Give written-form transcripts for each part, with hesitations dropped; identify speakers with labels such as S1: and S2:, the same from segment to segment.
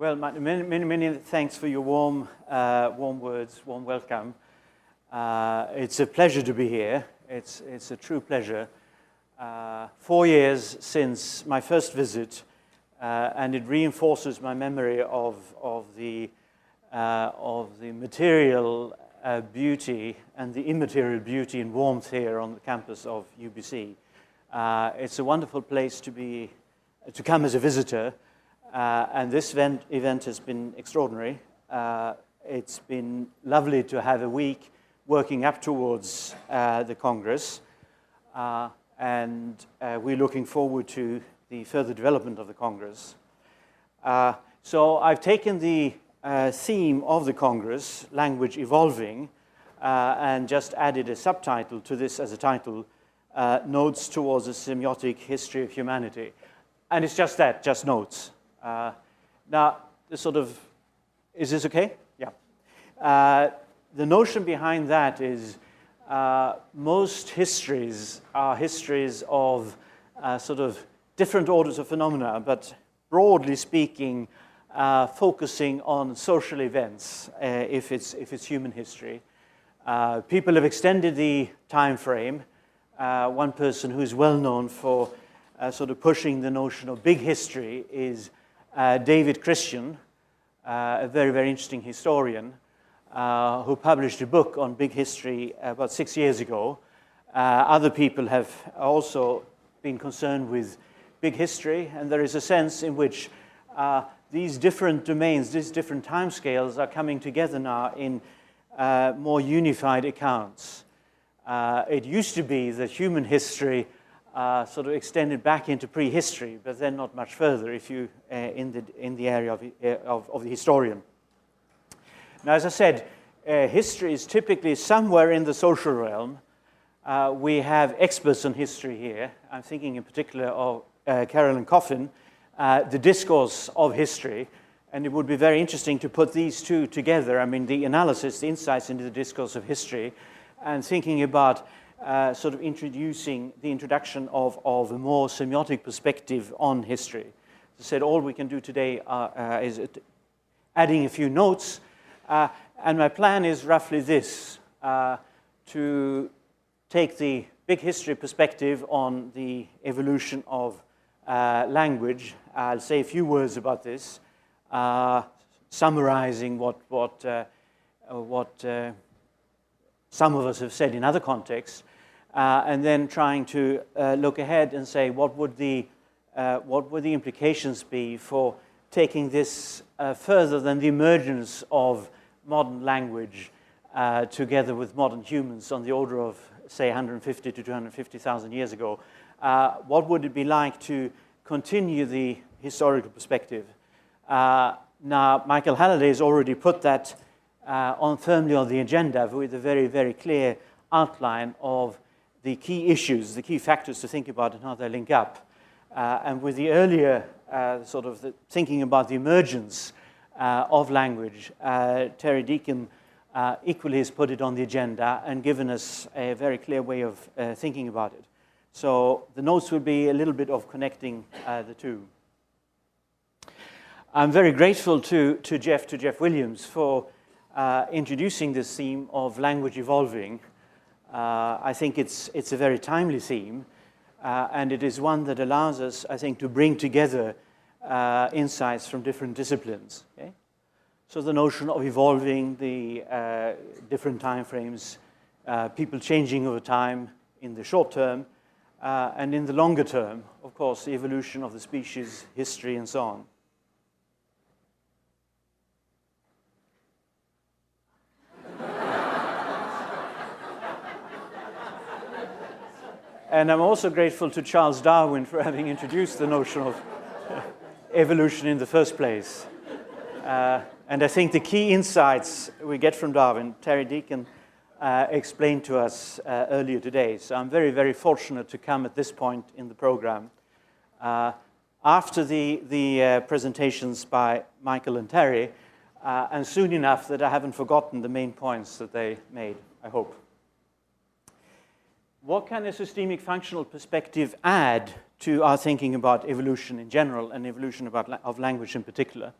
S1: Well, many thanks for your warm words, warm welcome. It's a pleasure to be here. It's a true pleasure. 4 years since my first visit, and it reinforces my memory of the material beauty and the immaterial beauty and warmth here on the campus of UBC. It's a wonderful place to come as a visitor. And this event has been extraordinary. It's been lovely to have a week working up towards the Congress. And we're looking forward to the further development of the Congress. So I've taken the theme of the Congress, Language Evolving, and just added a subtitle to this as a title, Notes Towards a Semiotic History of Humanity. And it's just that, just notes. Now, is this okay? Yeah. The notion behind that is most histories are histories of sort of different orders of phenomena, but broadly speaking, focusing on social events, if it's human history. People have extended the time frame. One person who's well known for sort of pushing the notion of big history is David Christian, a very, very interesting historian, who published a book on big history about 6 years ago. Other people have also been concerned with big history, and there is a sense in which these different domains, these different timescales are coming together now in more unified accounts. It used to be that human history sort of extended back into prehistory, but then not much further if you in the area of the historian. Now, as I said, history is typically somewhere in the social realm. We have experts on history here. I'm thinking in particular of Carolyn Coffin, the discourse of history, and it would be very interesting to put these two together. I mean, the analysis, the insights into the discourse of history, and thinking about sort of introducing the introduction of a more semiotic perspective on history. As I said, all we can do today is adding a few notes, and my plan is roughly this, to take the big history perspective on the evolution of language. I'll say a few words about this, summarizing what some of us have said in other contexts, and then trying to look ahead and say what would the implications be for taking this further than the emergence of modern language together with modern humans on the order of, say, 150 to 250,000 years ago. What would it be like to continue the historical perspective? Now, Michael Halliday has already put that firmly on the agenda with a very, very clear outline of the key issues, the key factors to think about and how they link up. And with the earlier thinking about the emergence of language, Terry Deacon equally has put it on the agenda and given us a very clear way of thinking about it. So the notes will be a little bit of connecting the two. I'm very grateful to Jeff Williams for introducing this theme of language evolving. I think it's a very timely theme, and it is one that allows us, I think, to bring together insights from different disciplines. Okay? So the notion of evolving, the different time frames, people changing over time in the short term, and in the longer term, of course, the evolution of the species, history, and so on. And I'm also grateful to Charles Darwin for having introduced the notion of evolution in the first place. And I think the key insights we get from Darwin, Terry Deacon explained to us earlier today. So I'm very, very fortunate to come at this point in the program. After the presentations by Michael and Terry, and soon enough that I haven't forgotten the main points that they made, I hope. What can a systemic functional perspective add to our thinking about evolution in general and evolution of language in particular?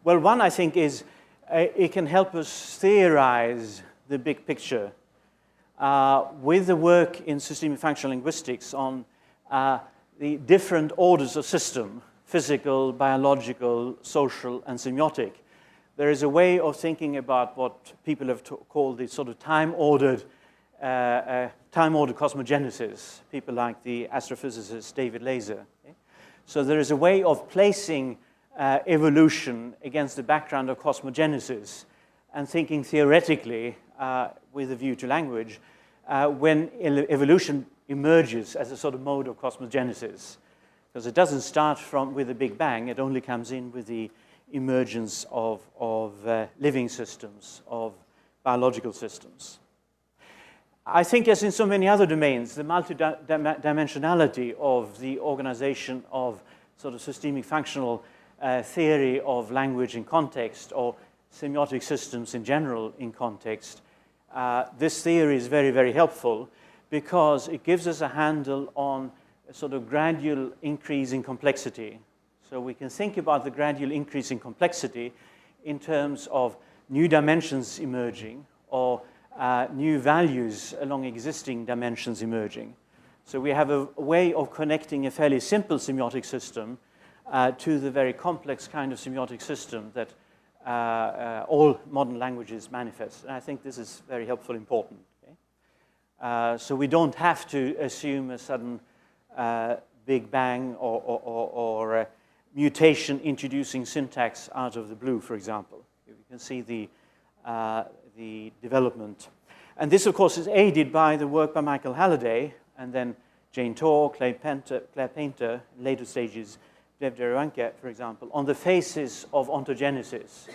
S1: Well, one, I think, is it can help us theorize the big picture. With the work in systemic functional linguistics on the different orders of system, physical, biological, social, and semiotic, there is a way of thinking about what people have called the sort of time-ordered cosmogenesis, people like the astrophysicist David Laser. Okay? So there is a way of placing evolution against the background of cosmogenesis and thinking theoretically with a view to language when evolution emerges as a sort of mode of cosmogenesis. Because it doesn't start with the Big Bang, it only comes in with the emergence of living systems, of biological systems. I think, as in so many other domains, the multidimensionality of the organization of sort of systemic functional theory of language in context, or semiotic systems in general in context, this theory is very, very helpful because it gives us a handle on a sort of gradual increase in complexity. So we can think about the gradual increase in complexity in terms of new dimensions emerging or new values along existing dimensions emerging. So we have a way of connecting a fairly simple semiotic system to the very complex kind of semiotic system that all modern languages manifest. And I think this is very helpful, important. Okay? So we don't have to assume a sudden Big Bang or mutation introducing syntax out of the blue, for example. You can see the development. And this, of course, is aided by the work by Michael Halliday, and then Jane Torr, Claire Painter, later stages, Dev Derivanke, for example, on the phases of ontogenesis.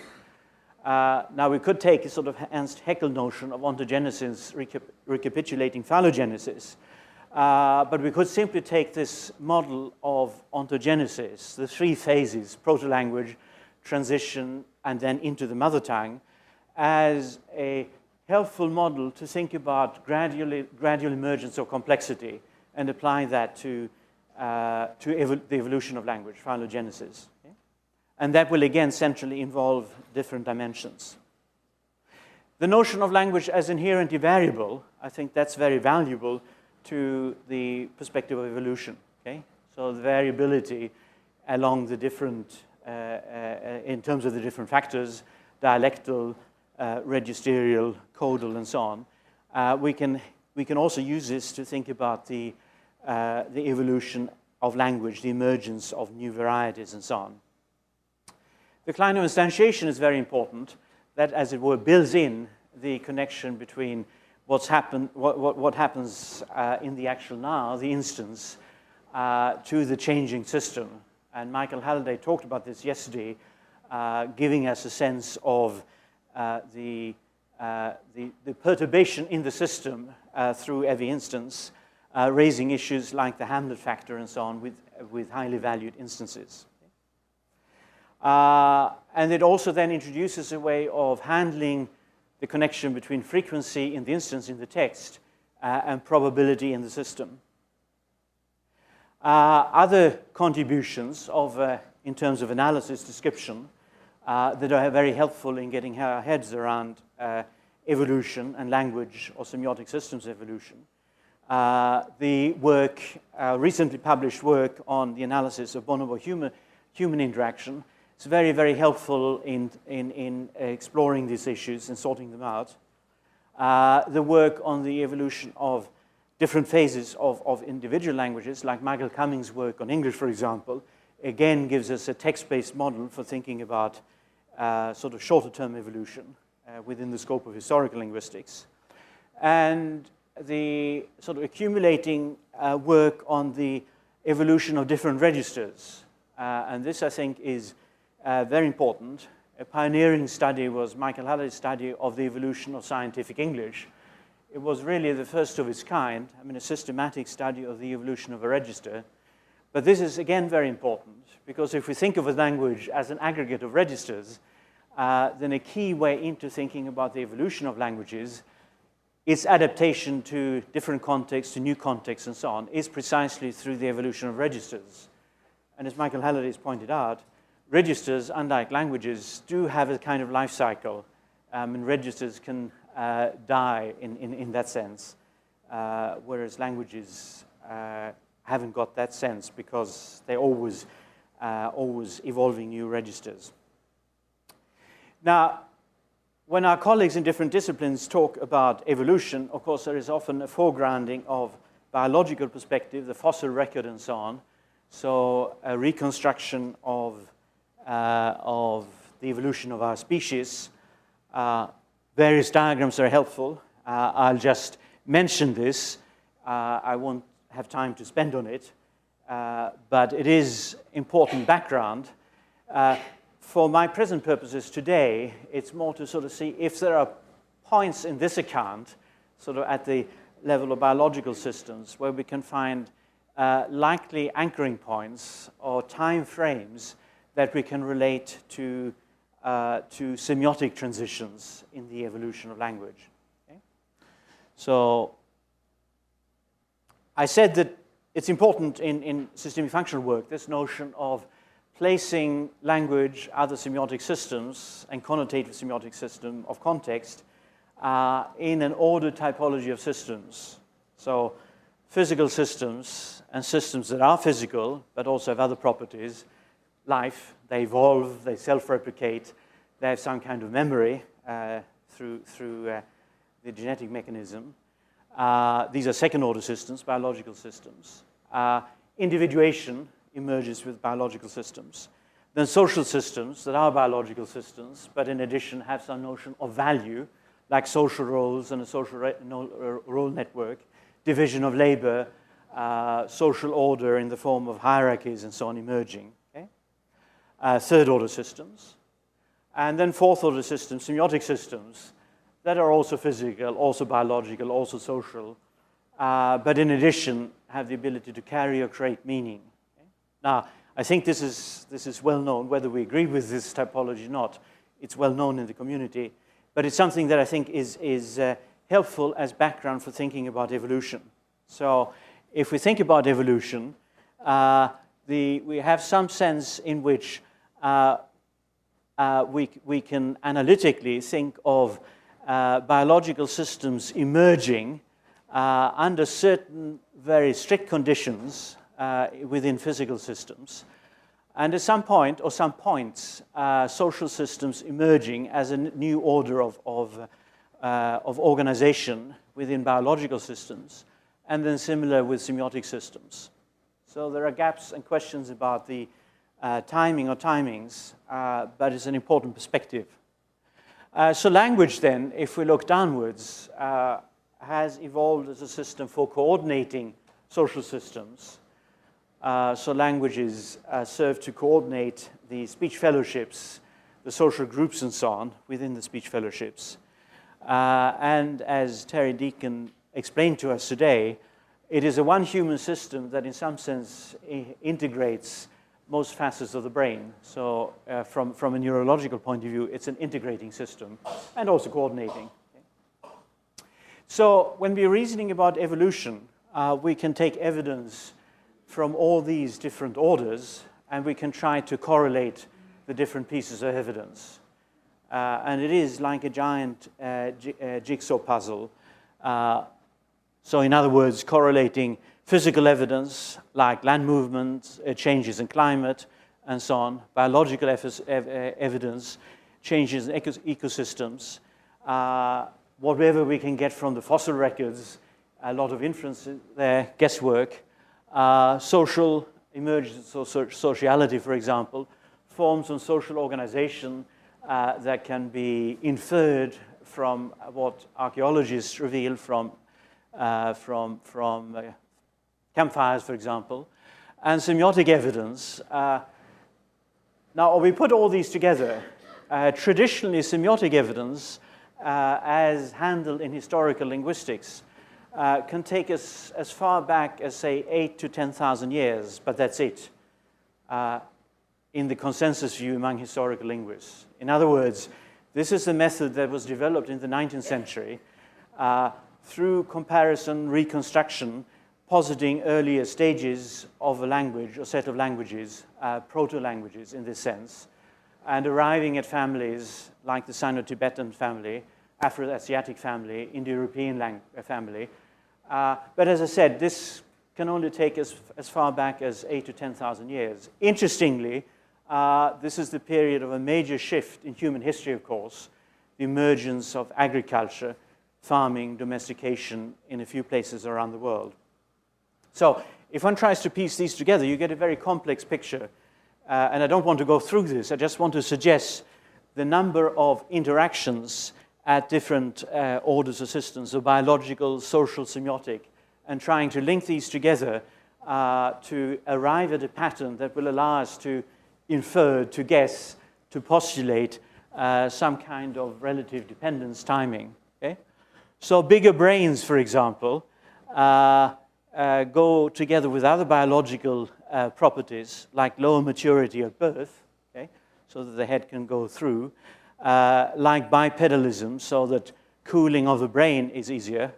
S1: Now, we could take a sort of Ernst Haeckel notion of ontogenesis recapitulating phylogenesis, but we could simply take this model of ontogenesis, the three phases, protolanguage, transition, and then into the mother tongue, as a helpful model to think about gradual emergence of complexity and apply that to the evolution of language, phylogenesis. Okay? And that will again centrally involve different dimensions. The notion of language as inherently variable, I think that's very valuable to the perspective of evolution. Okay? So the variability along the different, in terms of the different factors, dialectal, registerial, codal, and so on. We can also use this to think about the evolution of language, the emergence of new varieties, and so on. The Kleiner instantiation is very important. That, as it were, builds in the connection between what happens in the actual now, the instance, to the changing system. And Michael Halliday talked about this yesterday, giving us a sense of the perturbation in the system through every instance, raising issues like the Hamlet factor and so on with highly valued instances. And it also then introduces a way of handling the connection between frequency in the instance in the text and probability in the system. Other contributions in terms of analysis, description, that are very helpful in getting our heads around evolution and language or semiotic systems evolution. The work, recently published work on the analysis of bonobo-human interaction, is very, very helpful in exploring these issues and sorting them out. The work on the evolution of different phases of individual languages, like Michael Cummings' work on English, for example, again gives us a text-based model for thinking about sort of shorter-term evolution within the scope of historical linguistics. And the sort of accumulating work on the evolution of different registers. And this, I think, is very important. A pioneering study was Michael Halliday's study of the evolution of scientific English. It was really the first of its kind, I mean, a systematic study of the evolution of a register. But this is, again, very important, because if we think of a language as an aggregate of registers, then a key way into thinking about the evolution of languages, its adaptation to different contexts, to new contexts, and so on, is precisely through the evolution of registers. And as Michael Halliday has pointed out, registers, unlike languages, do have a kind of life cycle, and registers can die in that sense, whereas languages haven't got that sense because they're always evolving new registers. Now, when our colleagues in different disciplines talk about evolution, of course, there is often a foregrounding of biological perspective, the fossil record and so on. So a reconstruction of the evolution of our species. Various diagrams are helpful. I'll just mention this. I won't have time to spend on it, but it is important background. For my present purposes today, it's more to sort of see if there are points in this account, sort of at the level of biological systems, where we can find likely anchoring points or time frames that we can relate to semiotic transitions in the evolution of language. Okay? So I said that it's important in systemic functional work, this notion of placing language, other semiotic systems, and connotative semiotic system of context in an ordered typology of systems. So physical systems and systems that are physical but also have other properties, life, they evolve, they self-replicate, they have some kind of memory through the genetic mechanism. These are second-order systems, biological systems. Individuation emerges with biological systems. Then social systems that are biological systems, but in addition have some notion of value, like social roles and a social role network, division of labor, social order in the form of hierarchies and so on emerging. Okay? Third-order systems. And then fourth-order systems, semiotic systems, that are also physical, also biological, also social, but in addition have the ability to carry or create meaning. Okay? Now, I think this is well known, whether we agree with this typology or not. It's well known in the community, but it's something that I think is helpful as background for thinking about evolution. So if we think about evolution, we have some sense in which we can analytically think of biological systems emerging under certain very strict conditions within physical systems. And at some point, or some points, social systems emerging as a new order of organization within biological systems, and then similar with semiotic systems. So there are gaps and questions about the timing or timings, but it's an important perspective. So language then, if we look downwards, has evolved as a system for coordinating social systems. So languages serve to coordinate the speech fellowships, the social groups and so on within the speech fellowships. And as Terry Deacon explained to us today, it is a one human system that in some sense integrates most facets of the brain. So from a neurological point of view, it's an integrating system and also coordinating. Okay. So when we're reasoning about evolution, we can take evidence from all these different orders, and we can try to correlate the different pieces of evidence. And it is like a giant jigsaw puzzle. So in other words, correlating physical evidence like land movement, changes in climate, and so on, biological evidence, changes in ecosystems, whatever we can get from the fossil records, a lot of inference there, guesswork, social emergence or sociality, for example, forms of social organization that can be inferred from what archaeologists reveal from campfires, for example, and semiotic evidence. Now, we put all these together. Traditionally, semiotic evidence, as handled in historical linguistics, can take us as far back as, say, 8,000 to 10,000 years, but that's it, in the consensus view among historical linguists. In other words, this is a method that was developed in the 19th century through comparison, reconstruction, positing earlier stages of a language or set of languages, proto-languages in this sense, and arriving at families like the Sino-Tibetan family, Afro-Asiatic family, Indo-European family. But as I said, this can only take us as far back as 8,000 to 10,000 years. Interestingly, this is the period of a major shift in human history, of course, the emergence of agriculture, farming, domestication in a few places around the world. So if one tries to piece these together, you get a very complex picture. And I don't want to go through this. I just want to suggest the number of interactions at different orders of systems, so biological, social, semiotic, and trying to link these together to arrive at a pattern that will allow us to infer, to guess, to postulate some kind of relative dependence timing. Okay? So bigger brains, for example, go together with other biological properties, like lower maturity at birth, okay? So that the head can go through, like bipedalism, so that cooling of the brain is easier,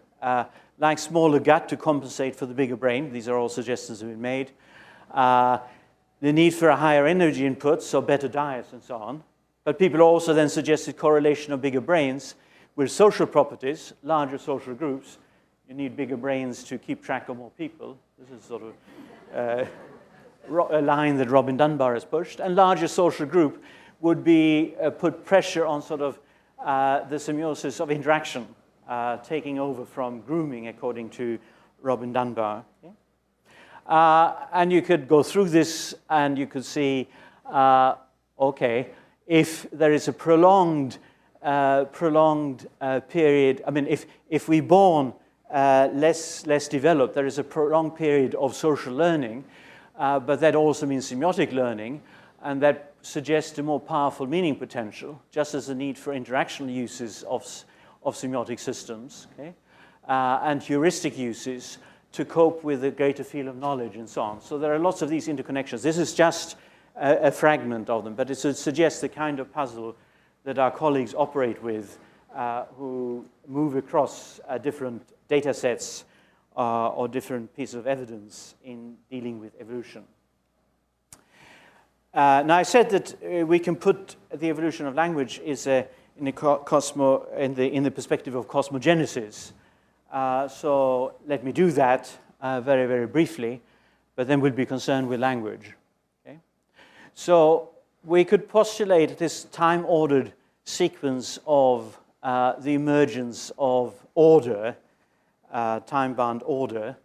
S1: like smaller gut to compensate for the bigger brain. These are all suggestions that have been made. The need for a higher energy input, so better diets and so on. But people also then suggested correlation of bigger brains with social properties, larger social groups. You need bigger brains to keep track of more people. This is sort of a line that Robin Dunbar has pushed. And larger social group would be put pressure on sort of the semiosis of interaction, taking over from grooming, according to Robin Dunbar. Okay? And you could go through this and you could see, okay, if there is a prolonged period, I mean, if we're born less developed, there is a prolonged period of social learning, but that also means semiotic learning, and that suggests a more powerful meaning potential, just as the need for interactional uses of semiotic systems, okay? And heuristic uses to cope with a greater field of knowledge and so on. So there are lots of these interconnections. This is just a fragment of them, but it suggests the kind of puzzle that our colleagues operate with who move across different data sets or different pieces of evidence in dealing with evolution. Now, I said that we can put the evolution of language in the perspective of cosmogenesis. So let me do that very, very briefly, but then we'll be concerned with language. Okay? So we could postulate this time-ordered sequence of the emergence of order, time-bound order,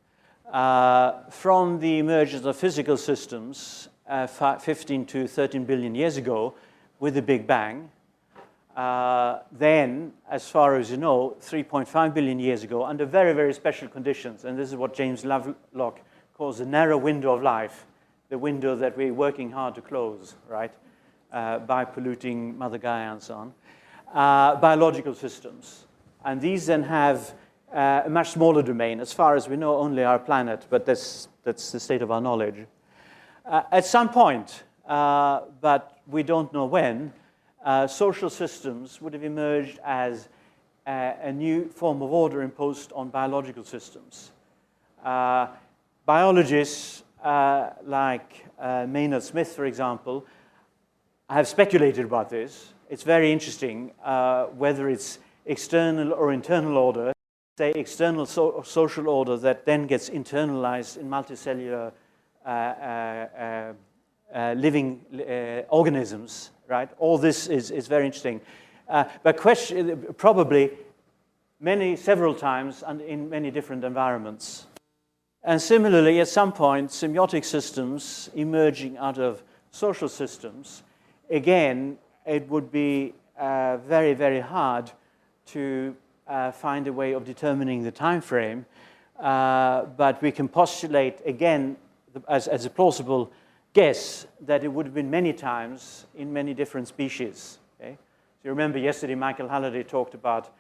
S1: from the emergence of physical systems 15 to 13 billion years ago with the Big Bang. Then, as far as you know, 3.5 billion years ago, under very, very special conditions, and this is what James Lovelock calls the narrow window of life, the window that we're working hard to close, right, by polluting Mother Gaia and so on, biological systems. And these then have a much smaller domain. As far as we know, only our planet, but that's the state of our knowledge. At some point, but we don't know when, social systems would have emerged as a new form of order imposed on biological systems. Biologists like Maynard Smith, for example, have speculated about this. It's very interesting whether it's external or internal order, say external social order that then gets internalized in multicellular living organisms, right? All this is very interesting. But probably several times and in many different environments. And similarly, at some point, semiotic systems emerging out of social systems, again, it would be very, very hard to find a way of determining the time frame. But we can postulate, again, as a plausible guess, that it would have been many times in many different species. Okay? So you remember yesterday Michael Halliday talked about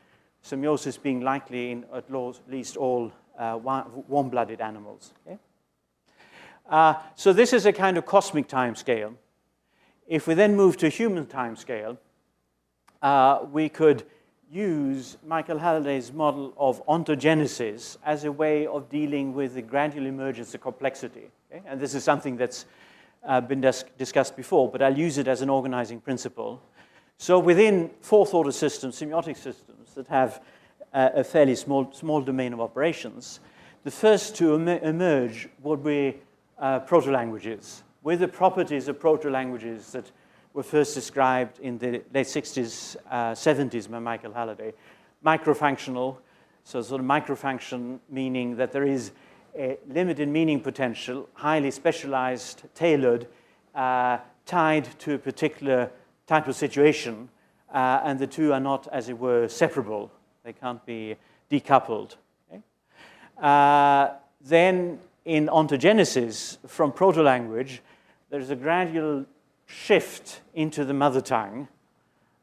S1: semiosis being likely in at least all warm-blooded animals. Okay? So this is a kind of cosmic time scale. If we then move to human time scale, we could use Michael Halliday's model of ontogenesis as a way of dealing with the gradual emergence of complexity. Okay? And this is something that's been discussed before, but I'll use it as an organizing principle. So within fourth-order systems, semiotic systems that have a fairly small domain of operations, the first to emerge would be proto-languages, with the properties of proto-languages that were first described in the late 60s, 70s by Michael Halliday. Microfunctional, so sort of microfunction meaning that there is a limited meaning potential, highly specialized, tailored, tied to a particular type of situation, and the two are not, as it were, separable. They can't be decoupled. Okay? Then in ontogenesis, from proto-language, there's a gradual shift into the mother tongue.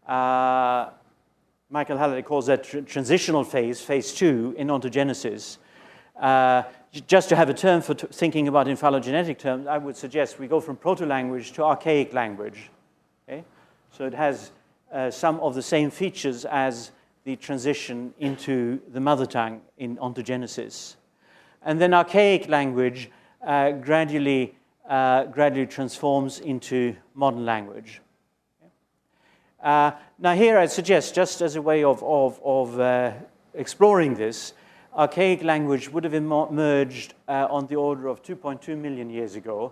S1: Michael Halliday calls that transitional phase, phase 2 in ontogenesis. Just to have a term for thinking about in phylogenetic terms, I would suggest we go from proto-language to archaic language. Okay? So it has some of the same features as the transition into the mother tongue in ontogenesis. And then archaic language gradually transforms into modern language. Now here I suggest, just as a way of exploring this, archaic language would have emerged on the order of 2.2 million years ago,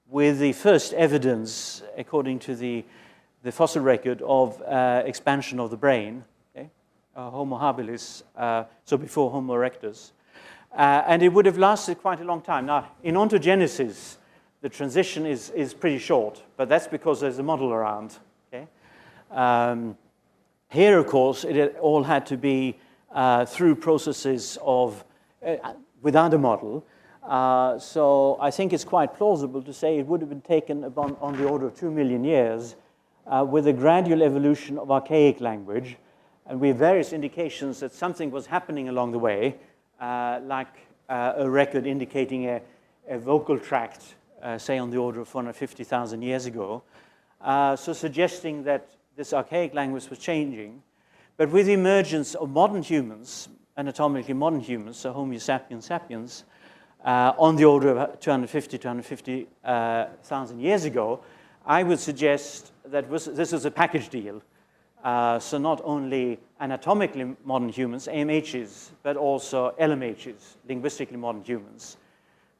S1: with the first evidence, according to the fossil record, of expansion of the brain, okay? Homo habilis, so before Homo erectus. And it would have lasted quite a long time. Now, in ontogenesis, the transition is pretty short, but that's because there's a model around. Okay? Here, of course, it all had to be through processes of without a model. So I think it's quite plausible to say it would have been taken on the order of 2 million years with a gradual evolution of archaic language. And we have various indications that something was happening along the way, like a record indicating a vocal tract, say on the order of 450,000 years ago. So suggesting that this archaic language was changing. But with the emergence of modern humans, anatomically modern humans, so Homo sapiens sapiens, on the order of 250,000 years ago, I would suggest that this is a package deal. So not only anatomically modern humans, AMHs, but also LMHs, linguistically modern humans.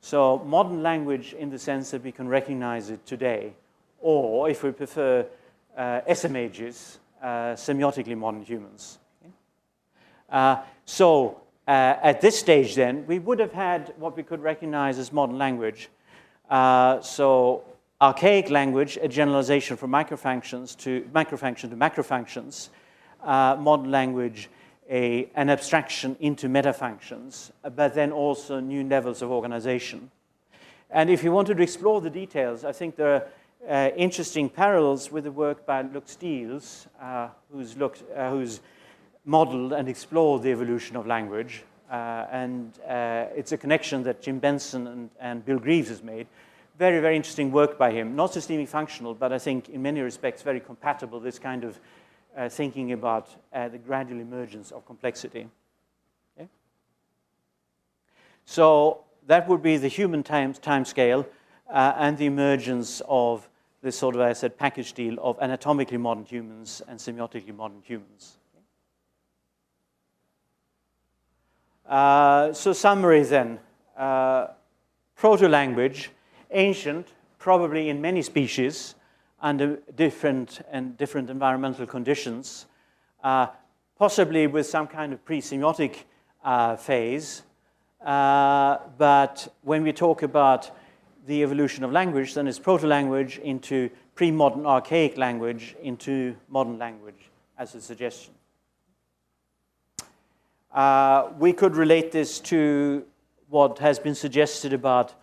S1: So modern language in the sense that we can recognize it today, or if we prefer, SMHs, semiotically modern humans. Okay? At this stage then, we would have had what we could recognize as modern language. So archaic language, a generalization from microfunction to macrofunctions. Modern language, an abstraction into metafunctions, but then also new levels of organization. And if you wanted to explore the details, I think there are interesting parallels with the work by Luc Steels, who's modeled and explored the evolution of language. It's a connection that Jim Benson and Bill Greaves has made. Very, very interesting work by him. Not systemic functional, but I think in many respects very compatible, this kind of thinking about the gradual emergence of complexity. Okay? So that would be the human time scale and the emergence of this sort of, as I said, package deal of anatomically modern humans and semiotically modern humans. So summary then. Proto-language, ancient, probably in many species, under different environmental conditions, possibly with some kind of pre-semiotic phase. But when we talk about the evolution of language, then it's proto-language into pre-modern archaic language into modern language as a suggestion. We could relate this to what has been suggested about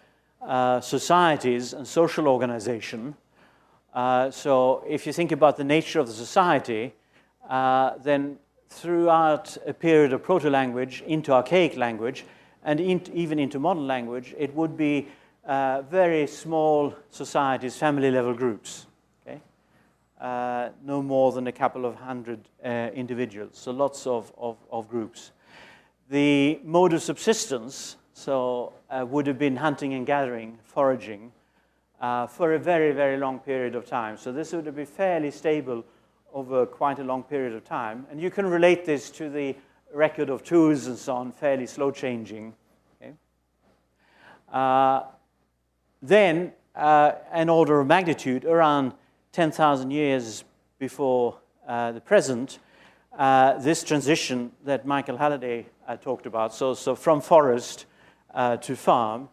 S1: societies and social organization. So if you think about the nature of the society, then throughout a period of proto-language into archaic language, and even into modern language, it would be very small societies, family-level groups. Okay? no more than a couple of hundred individuals, so lots of groups. The mode of subsistence would have been hunting and gathering, foraging, for a very, very long period of time. So this would have been fairly stable over quite a long period of time. And you can relate this to the record of tools and so on, fairly slow changing. Okay? Then, an order of magnitude, around 10,000 years before the present, this transition that Michael Halliday talked about, so from forest to farm,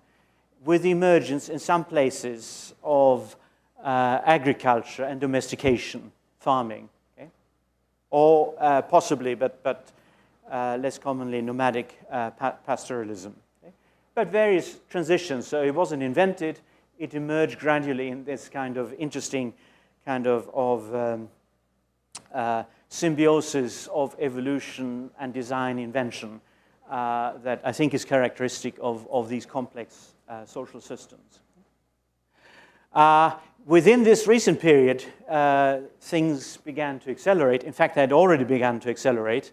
S1: with emergence in some places of agriculture and domestication, farming, okay? Or possibly, but less commonly, nomadic pastoralism. Okay? But various transitions, so it wasn't invented, it emerged gradually in this kind of interesting kind of symbiosis of evolution and design invention that I think is characteristic of these complex social systems. Within this recent period, things began to accelerate. In fact, they had already begun to accelerate,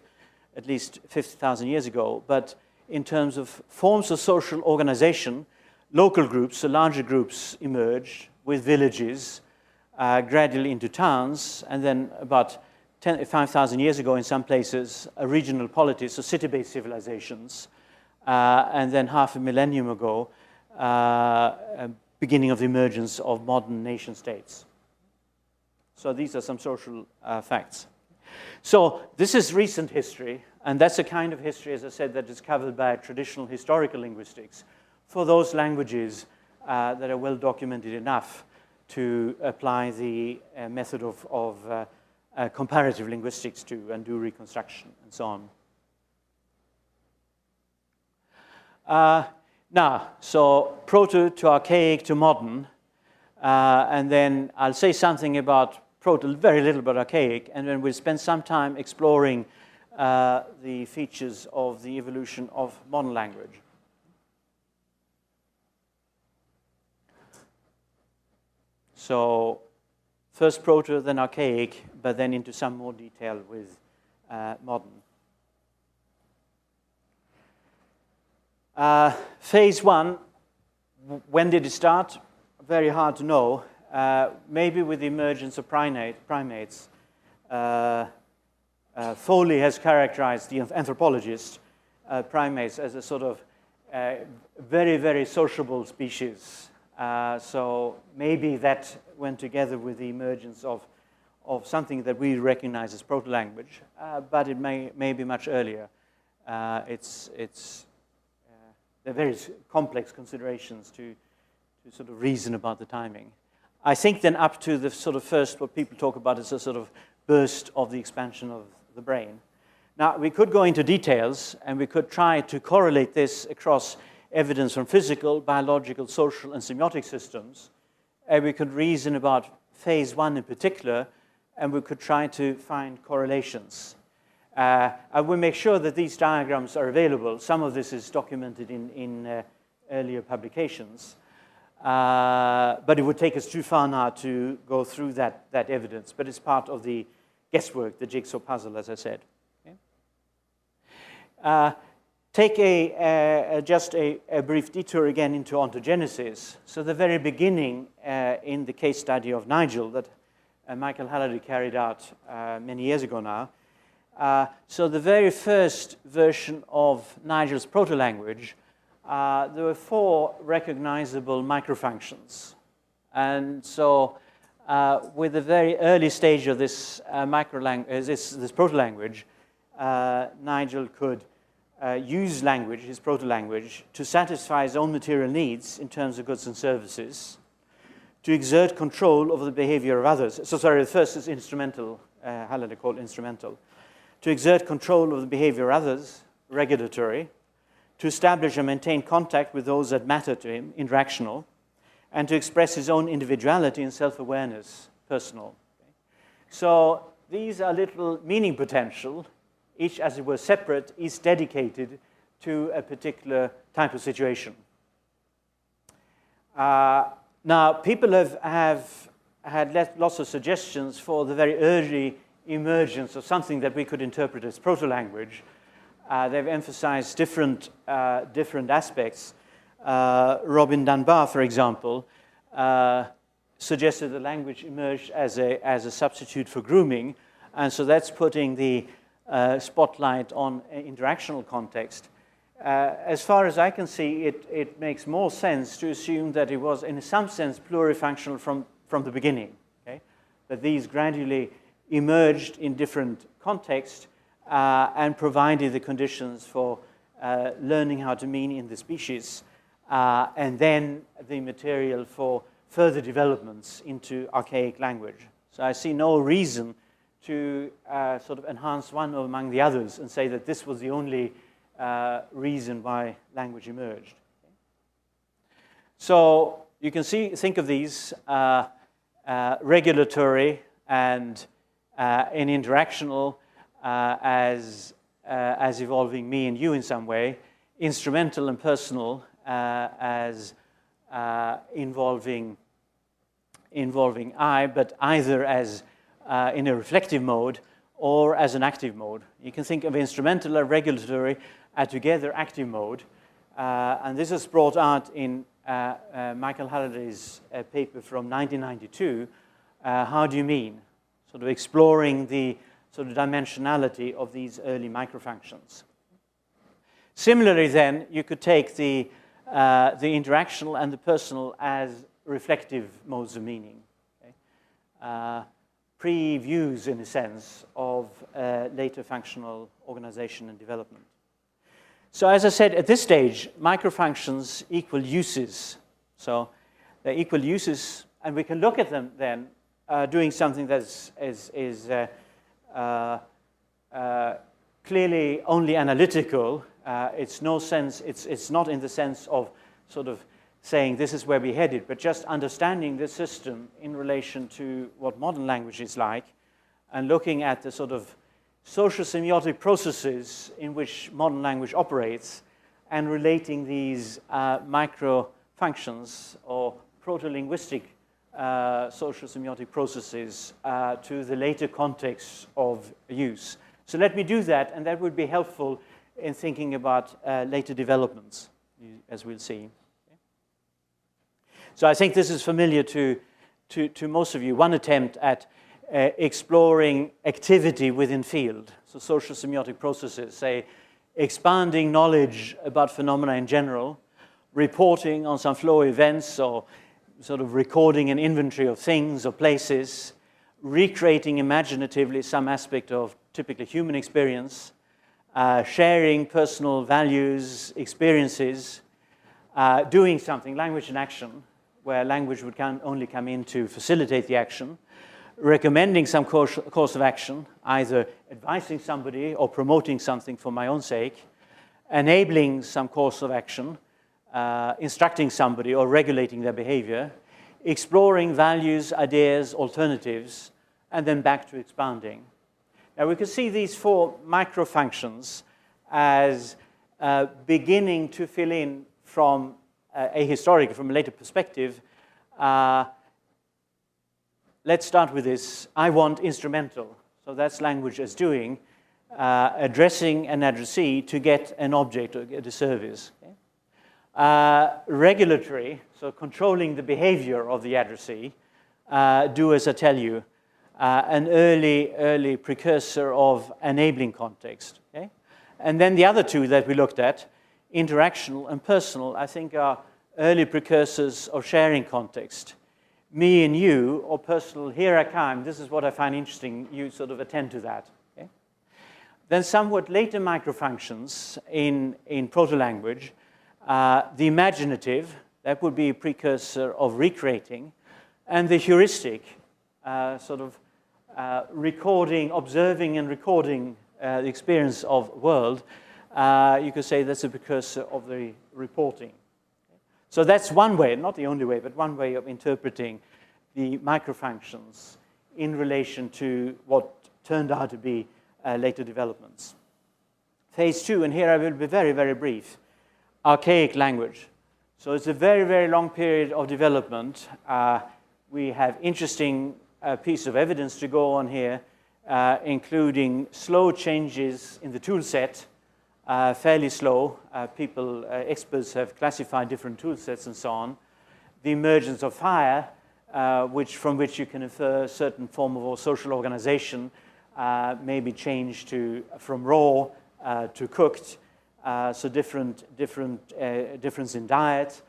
S1: at least 50,000 years ago. But in terms of forms of social organization, local groups, so larger groups emerged with villages, gradually into towns, and then about 5,000 years ago in some places, regional polities, so city-based civilizations, and then half a millennium ago, beginning of the emergence of modern nation states. So these are some social facts. So this is recent history, and that's a kind of history, as I said, that is covered by traditional historical linguistics for those languages that are well documented enough to apply the method of comparative linguistics to and do reconstruction and so on. Now, so proto to archaic to modern, and then I'll say something about proto, very little about archaic, and then we'll spend some time exploring the features of the evolution of modern language. So first proto, then archaic, but then into some more detail with modern. Phase one, when did it start? Very hard to know. Maybe with the emergence of primates. Foley has characterized, the anthropologist, primates as a sort of very, very sociable species. So maybe that went together with the emergence of something that we recognize as proto-language, but it may be much earlier. There are very complex considerations to sort of reason about the timing. I think then up to the sort of first, what people talk about is a sort of burst of the expansion of the brain. Now, we could go into details, and we could try to correlate this across evidence from physical, biological, social, and semiotic systems. And we could reason about phase one in particular, and we could try to find correlations. I will make sure that these diagrams are available. Some of this is documented in earlier publications. But it would take us too far now to go through that evidence. But it's part of the guesswork, the jigsaw puzzle, as I said. Okay? Take just a brief detour again into ontogenesis. So the very beginning in the case study of Nigel that Michael Halliday carried out many years ago now. So the very first version of Nigel's proto-language, there were 4 recognizable microfunctions. And so with the very early stage of this this proto-language, Nigel could use language, his proto-language, to satisfy his own material needs in terms of goods and services, to exert control over the behavior of others. So sorry, the first is instrumental, Halliday called instrumental. To exert control of the behavior of others, regulatory, to establish and maintain contact with those that matter to him, interactional, and to express his own individuality and self-awareness, personal. Okay? So these are little meaning potential, each as it were separate, is dedicated to a particular type of situation. Now, people have had lots of suggestions for the very early emergence of something that we could interpret as proto-language. They've emphasized different aspects. Robin Dunbar, for example, suggested the language emerged as a substitute for grooming, and so that's putting the spotlight on interactional context. As far as I can see, it makes more sense to assume that it was, in some sense, plurifunctional from the beginning, okay? That these gradually emerged in different contexts and provided the conditions for learning how to mean in the species, and then the material for further developments into archaic language. So I see no reason to sort of enhance one among the others and say that this was the only reason why language emerged. Okay. So you can think of these regulatory and interactional as evolving me and you in some way, instrumental and personal as involving I, but either as in a reflective mode or as an active mode. You can think of instrumental and regulatory as together active mode, and this is brought out in Michael Halliday's paper from 1992, How Do You Mean? Sort of exploring the sort of dimensionality of these early microfunctions. Similarly then, you could take the interactional and the personal as reflective modes of meaning. Okay? Previews, in a sense, of later functional organization and development. So as I said, at this stage, microfunctions equal uses. So they're equal uses, and we can look at them then doing something that is clearly only analytical. It's not in the sense of sort of saying this is where we headed, but just understanding the system in relation to what modern language is like, and looking at the sort of social semiotic processes in which modern language operates, and relating these micro functions or proto-linguistic social semiotic processes to the later context of use. So let me do that, and that would be helpful in thinking about later developments, as we'll see. So I think this is familiar to most of you. One attempt at exploring activity within field, so social semiotic processes, say expanding knowledge about phenomena in general, reporting on some flow events, or sort of recording an inventory of things or places, recreating imaginatively some aspect of typically human experience, sharing personal values, experiences, doing something, language in action, where language would only come in to facilitate the action, recommending some course of action, either advising somebody or promoting something for my own sake, enabling some course of action, instructing somebody or regulating their behavior, exploring values, ideas, alternatives, and then back to expounding. Now we can see these four microfunctions as beginning to fill in from ahistoric, from a later perspective. Let's start with this. I want instrumental. So that's language as doing, addressing an addressee to get an object or get a service. Okay? Regulatory, so controlling the behavior of the addressee, do as I tell you, an early precursor of enabling context. Okay? And then the other two that we looked at, interactional and personal, I think are early precursors of sharing context. Me and you, or personal, here I come, this is what I find interesting, you sort of attend to that. Okay? Then somewhat later microfunctions in proto-language, the imaginative, that would be a precursor of recreating, and the heuristic, sort of recording, observing and recording the experience of world, you could say that's a precursor of the reporting. So that's one way, not the only way, but one way of interpreting the microfunctions in relation to what turned out to be later developments. Phase two, and here I will be very, very brief, archaic language. So it's a very, very long period of development, we have interesting piece of evidence to go on here, including slow changes in the tool set, fairly slow. Experts have classified different tool sets and so on. The emergence of fire, from which you can infer a certain form of social organization, maybe changed from raw to cooked, so difference in diet.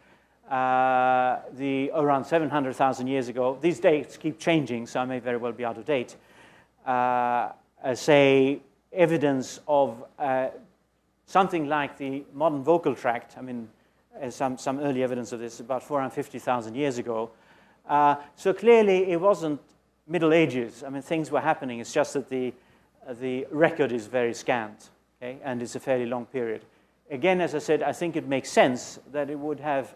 S1: Around 700,000 years ago, these dates keep changing, so I may very well be out of date, say evidence of something like the modern vocal tract. I mean, some early evidence of this about 450,000 years ago. So clearly it wasn't Middle Ages. I mean, things were happening. It's just that the record is very scant, okay? And it's a fairly long period. Again, as I said, I think it makes sense that it would have,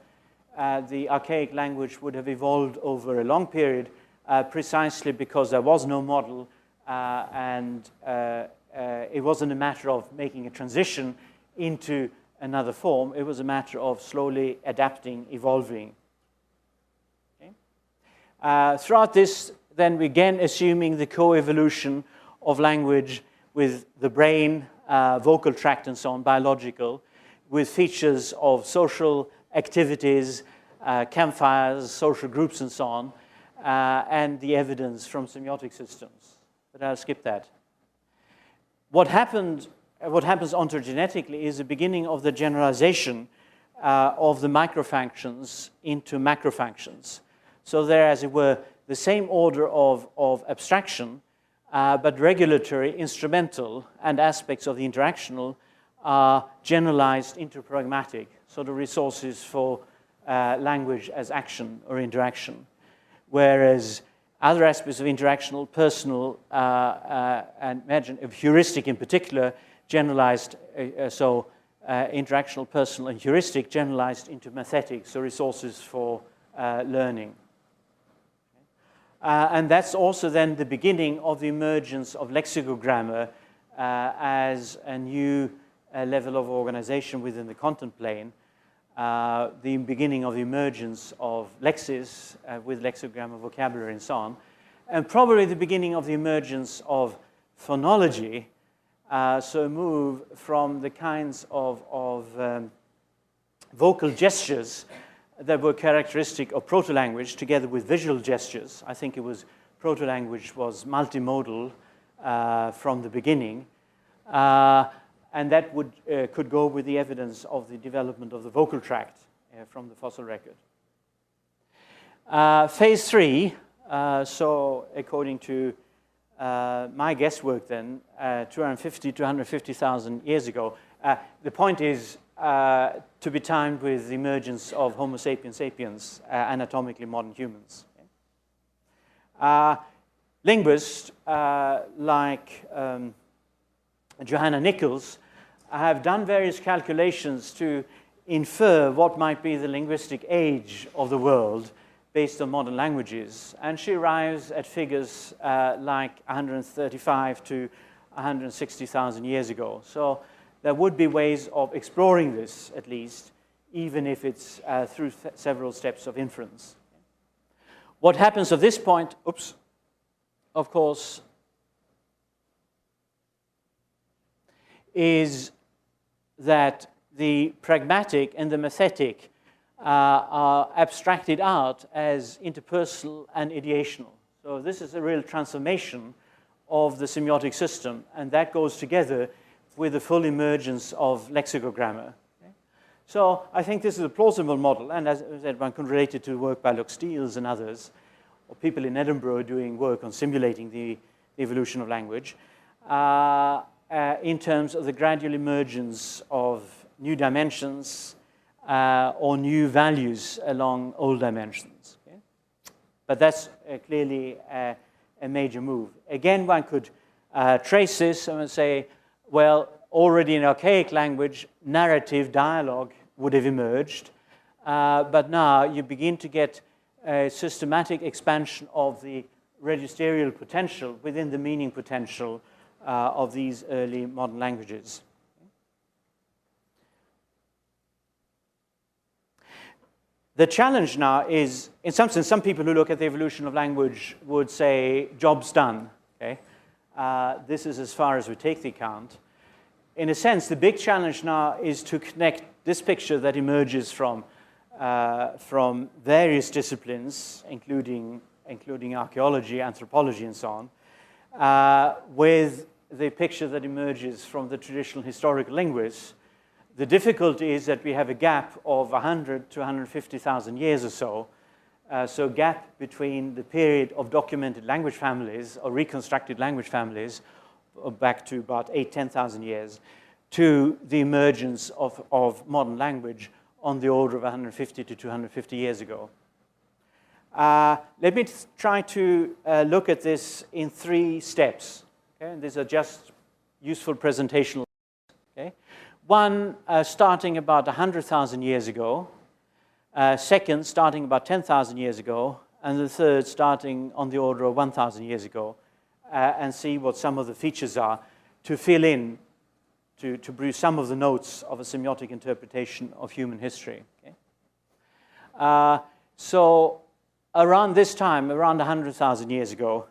S1: the archaic language would have evolved over a long period, precisely because there was no model, and it wasn't a matter of making a transition into another form. It was a matter of slowly adapting, evolving. Okay? Throughout this, then we again assuming the co-evolution of language with the brain, vocal tract and so on, biological, with features of social activities, campfires, social groups and so on, and the evidence from semiotic systems. But I'll skip that. What happens ontogenetically is the beginning of the generalization of the microfunctions into macrofunctions. So they're, as it were, the same order of abstraction, but regulatory, instrumental, and aspects of the interactional are generalized into pragmatic, so the resources for language as action or interaction. Whereas other aspects of interactional, personal, and imagine heuristic in particular, generalized, interactional, personal, and heuristic generalized into mathetic, so resources for learning. And that's also then the beginning of the emergence of lexicogrammar as a new level of organization within the content plane, the beginning of the emergence of lexis with lexicogrammar, vocabulary, and so on, and probably the beginning of the emergence of phonology, so a move from the kinds of vocal gestures that were characteristic of protolanguage together with visual gestures. I think it was protolanguage was multimodal from the beginning, and that could go with the evidence of the development of the vocal tract from the fossil record. Phase 3, so according to my guesswork then, 250 to 150,000 years ago, the point is to be timed with the emergence of Homo sapiens sapiens, anatomically modern humans. Linguists like Johanna Nichols have done various calculations to infer what might be the linguistic age of the world based on modern languages, and she arrives at figures like 135 to 160,000 years ago. So there would be ways of exploring this, at least, even if it's through several steps of inference. What happens at this point, of course, is that the pragmatic and the mathetic are abstracted out as interpersonal and ideational. So this is a real transformation of the semiotic system, and that goes together with the full emergence of lexicogrammar. Okay? So I think this is a plausible model, and as I said, one can relate it to work by Luke Steels and others, or people in Edinburgh doing work on simulating the evolution of language, in terms of the gradual emergence of new dimensions or new values along old dimensions. Okay? But that's clearly a major move. Again, one could trace this and say, well, already in archaic language, narrative dialogue would have emerged, but now you begin to get a systematic expansion of the registerial potential within the meaning potential of these early modern languages. The challenge now is, in some sense, some people who look at the evolution of language would say, job's done. Okay? This is as far as we take the account. In a sense, the big challenge now is to connect this picture that emerges from various disciplines, including archaeology, anthropology, and so on, with the picture that emerges from the traditional historical linguists. The difficulty is that we have a gap of 100 to 150,000 years or so, so a gap between the period of documented language families or reconstructed language families back to about 10,000 years to the emergence of modern language on the order of 150 to 250 years ago. Let me try to look at this in 3 steps. Okay? And these are just useful presentational. Okay? One, starting about 100,000 years ago. Second, starting about 10,000 years ago. And the third, starting on the order of 1,000 years ago. And see what some of the features are to fill in, to produce some of the notes of a semiotic interpretation of human history. Okay? So around this time, around 100,000 years ago,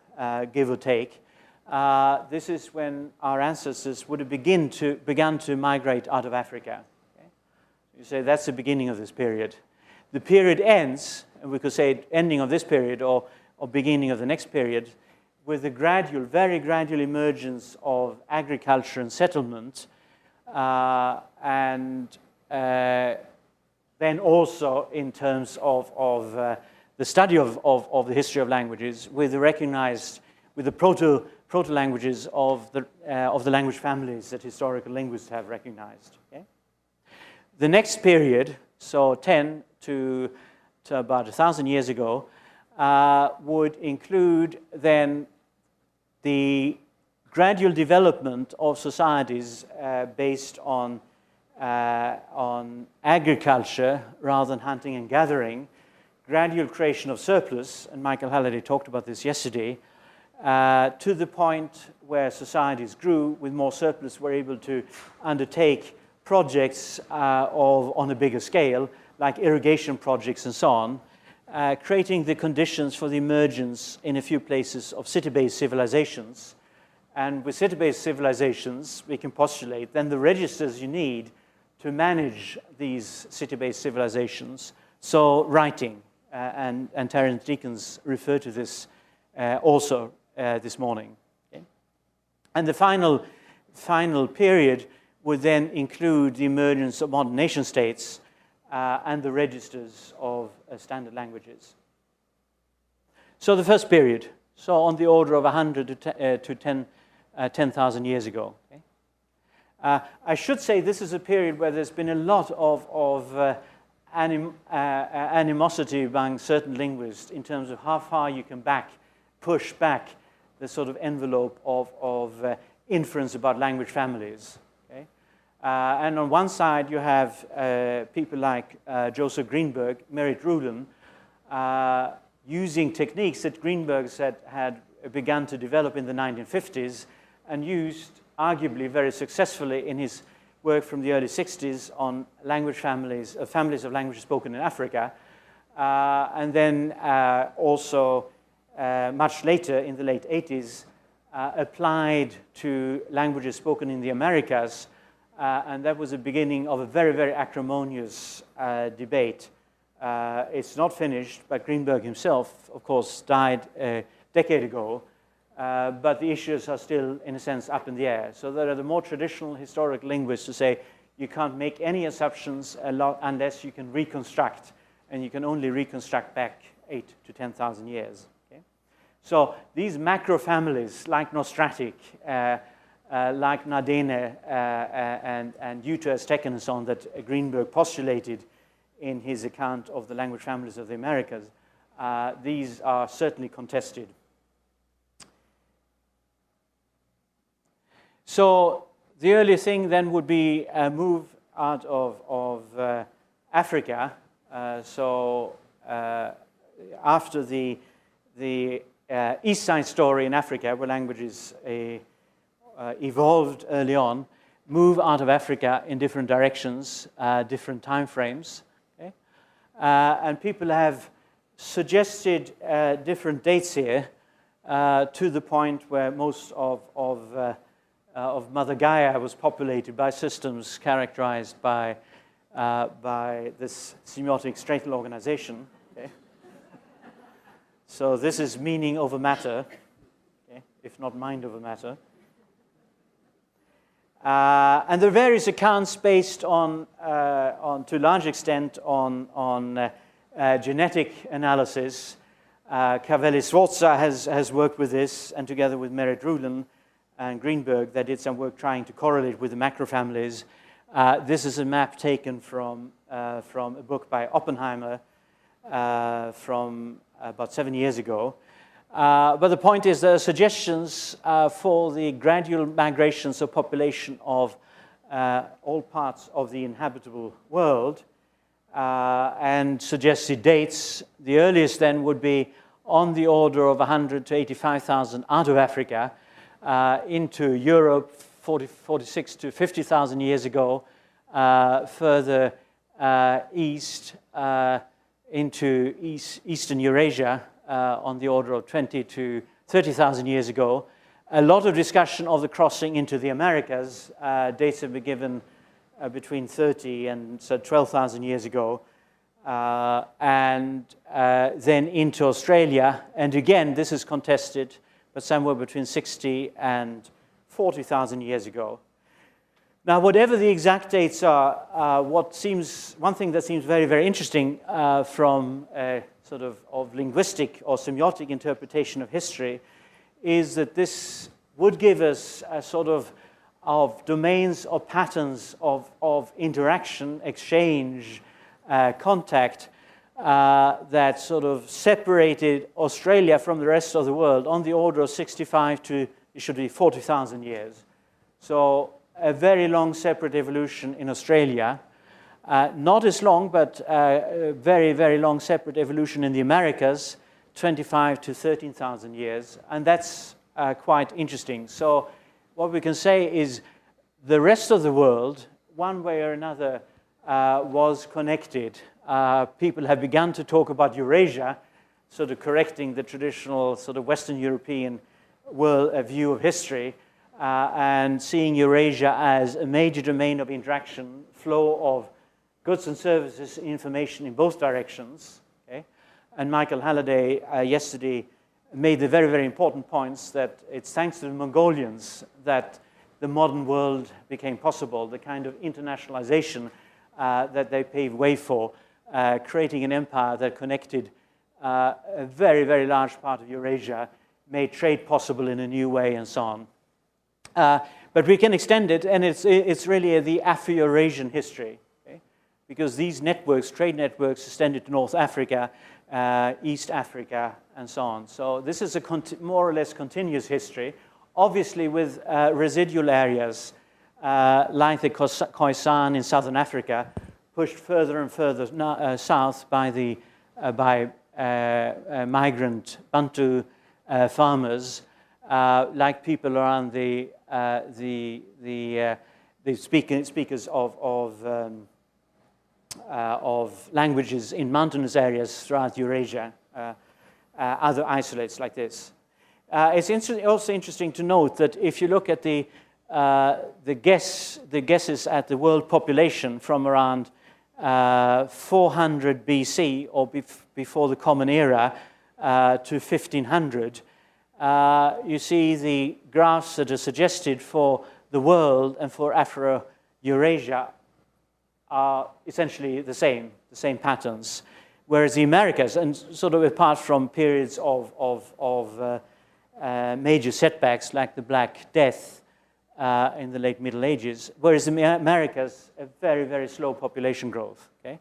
S1: give or take, this is when our ancestors would have begun to migrate out of Africa. Okay? You say that's the beginning of this period. The period ends, and we could say ending of this period or beginning of the next period, with the very gradual emergence of agriculture and settlement, and then also in terms of the study of the history of languages, with the proto-languages of the language families that historical linguists have recognized. Okay? The next period, so 10 to about 1,000 years ago, would include then the gradual development of societies based on agriculture rather than hunting and gathering, gradual creation of surplus, and Michael Halliday talked about this yesterday, to the point where societies grew with more surplus, were able to undertake projects on a bigger scale, like irrigation projects and so on, creating the conditions for the emergence in a few places of city-based civilizations. And with city-based civilizations, we can postulate then the registers you need to manage these city-based civilizations. So writing, and Terence Deacons referred to this also this morning. Okay? And the final period would then include the emergence of modern nation-states and the registers of standard languages. So the first period, so on the order of 100 to 10,000 years ago. Okay? I should say this is a period where there's been a lot of animosity among certain linguists in terms of how far you can push back the sort of envelope of inference about language families. Okay? And on one side, you have people like Joseph Greenberg, Merritt Rudin, using techniques that Greenberg said had begun to develop in the 1950s and used arguably very successfully in his work from the early 60s on language families of languages spoken in Africa, and then also much later in the late 80s applied to languages spoken in the Americas, and that was the beginning of a very, very acrimonious debate. It's not finished, but Greenberg himself, of course, died a decade ago, but the issues are still, in a sense, up in the air. So there are the more traditional historic linguists who say you can't make any assumptions unless you can reconstruct, and you can only reconstruct back 8 to 10,000 years. Okay? So these macro families, like Nostratic, like Nardene, and Uto-Aztecan and so on, that Greenberg postulated in his account of the language families of the Americas, these are certainly contested. So the early thing then would be a move out of Africa. After the East Side story in Africa, where languages evolved early on, move out of Africa in different directions, different time frames. Okay? And people have suggested different dates here to the point where most of Mother Gaia was populated by systems characterized by this semiotic stratal organization. Okay? So this is meaning over matter, okay? If not mind over matter. And there are various accounts based on to a large extent, on genetic analysis. Cavelli-Sforza has worked with this, and together with Merritt-Rulin and Greenberg, they did some work trying to correlate with the macrofamilies. This is a map taken from a book by Oppenheimer from about 7 years ago. But the point is there are suggestions for the gradual migrations of population of all parts of the inhabitable world and suggested dates. The earliest then would be on the order of 100 to 85,000 out of Africa into Europe 46 to 50,000 years ago, further east into Eastern Eurasia on the order of 20 to 30,000 years ago. A lot of discussion of the crossing into the Americas. Dates have been given between 30 and 12,000 years ago. And then into Australia. And again, this is contested, but somewhere between 60 and 40,000 years ago. Now, whatever the exact dates are, one thing that seems very, very interesting from a sort of linguistic or semiotic interpretation of history is that this would give us a sort of domains or patterns of interaction, exchange, contact that sort of separated Australia from the rest of the world on the order of 65 to, it should be 40,000 years. So a very long separate evolution in Australia. Not as long, but very, very long separate evolution in the Americas, 25 to 13,000 years. And that's quite interesting. So what we can say is the rest of the world, one way or another, was connected. People have begun to talk about Eurasia, sort of correcting the traditional sort of Western European world view of history, and seeing Eurasia as a major domain of interaction, flow of goods and services, information in both directions. Okay? And Michael Halliday yesterday made the very, very important points that it's thanks to the Mongolians that the modern world became possible, the kind of internationalization that they paved way for, creating an empire that connected a very, very large part of Eurasia, made trade possible in a new way, and so on. But we can extend it, and it's really the Afro-Eurasian history, okay? Because these networks, trade networks, extended to North Africa, East Africa, and so on. So this is a more or less continuous history, obviously with residual areas like the Khoisan in southern Africa, pushed further and further south by migrant Bantu farmers, like people around the speakers of languages in mountainous areas throughout Eurasia, other isolates like this. It's also interesting to note that if you look at the guesses at the world population from around 400 BC or before the Common Era to 1500, you see the graphs that are suggested for the world and for Afro-Eurasia are essentially the same patterns. Whereas the Americas, and sort of apart from periods of major setbacks like the Black Death in the late Middle Ages, whereas the Americas, a very, very slow population growth. Okay?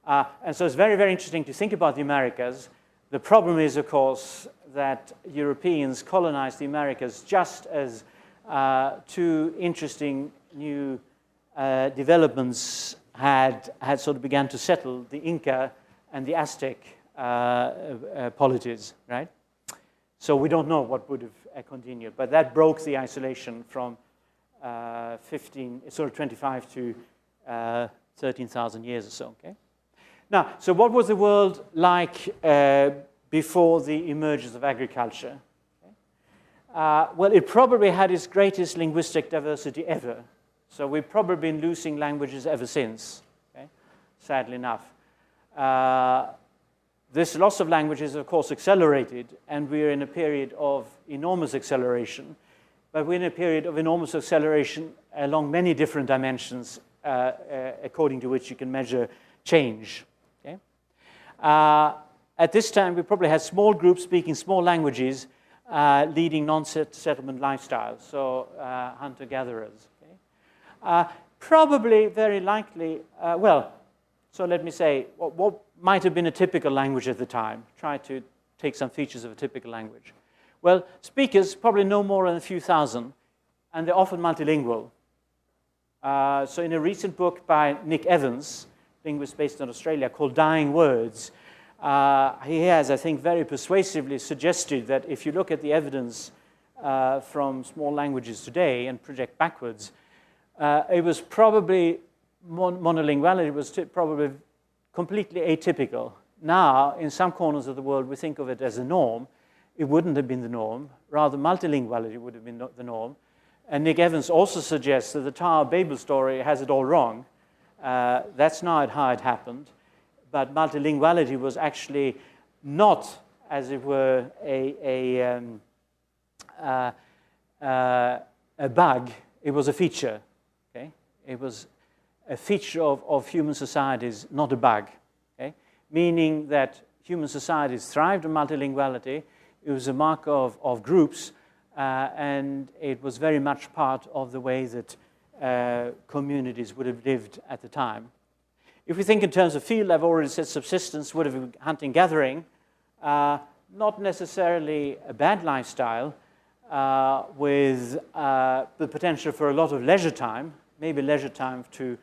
S1: And so it's very, very interesting to think about the Americas. The problem is, of course, that Europeans colonized the Americas just as two interesting new developments had sort of begun to settle, the Inca and the Aztec polities, right? So we don't know what would have continued, but that broke the isolation from 25 to 13,000 years or so, okay? Now, so what was the world like before the emergence of agriculture? Well, it probably had its greatest linguistic diversity ever. So we've probably been losing languages ever since, okay? Sadly enough. This loss of languages, of course, accelerated, and we're in a period of enormous acceleration. But we're in a period of enormous acceleration along many different dimensions, according to which you can measure change. Okay? At this time, we probably had small groups speaking small languages, leading non-settlement lifestyles, so hunter-gatherers. Okay? Probably, very likely, so let me say, what might have been a typical language at the time? Try to take some features of a typical language. Well, speakers, probably no more than a few thousand, and they're often multilingual. So in a recent book by Nick Evans, linguist based in Australia, called Dying Words, he has, I think, very persuasively suggested that if you look at the evidence from small languages today and project backwards, it was probably monolinguality was probably completely atypical. Now, in some corners of the world, we think of it as a norm. It wouldn't have been the norm. Rather, multilinguality would have been the norm. And Nick Evans also suggests that the Tower of Babel story has it all wrong. That's not how it happened. But multilinguality was actually not, as it were, a bug. It was a feature. Okay? It was a feature of human societies, not a bug. Okay? Meaning that human societies thrived on multilinguality. It was a mark of groups, and it was very much part of the way that communities would have lived at the time. If we think in terms of field, I've already said subsistence would have been hunting-gathering, not necessarily a bad lifestyle, with the potential for a lot of leisure time, maybe leisure time to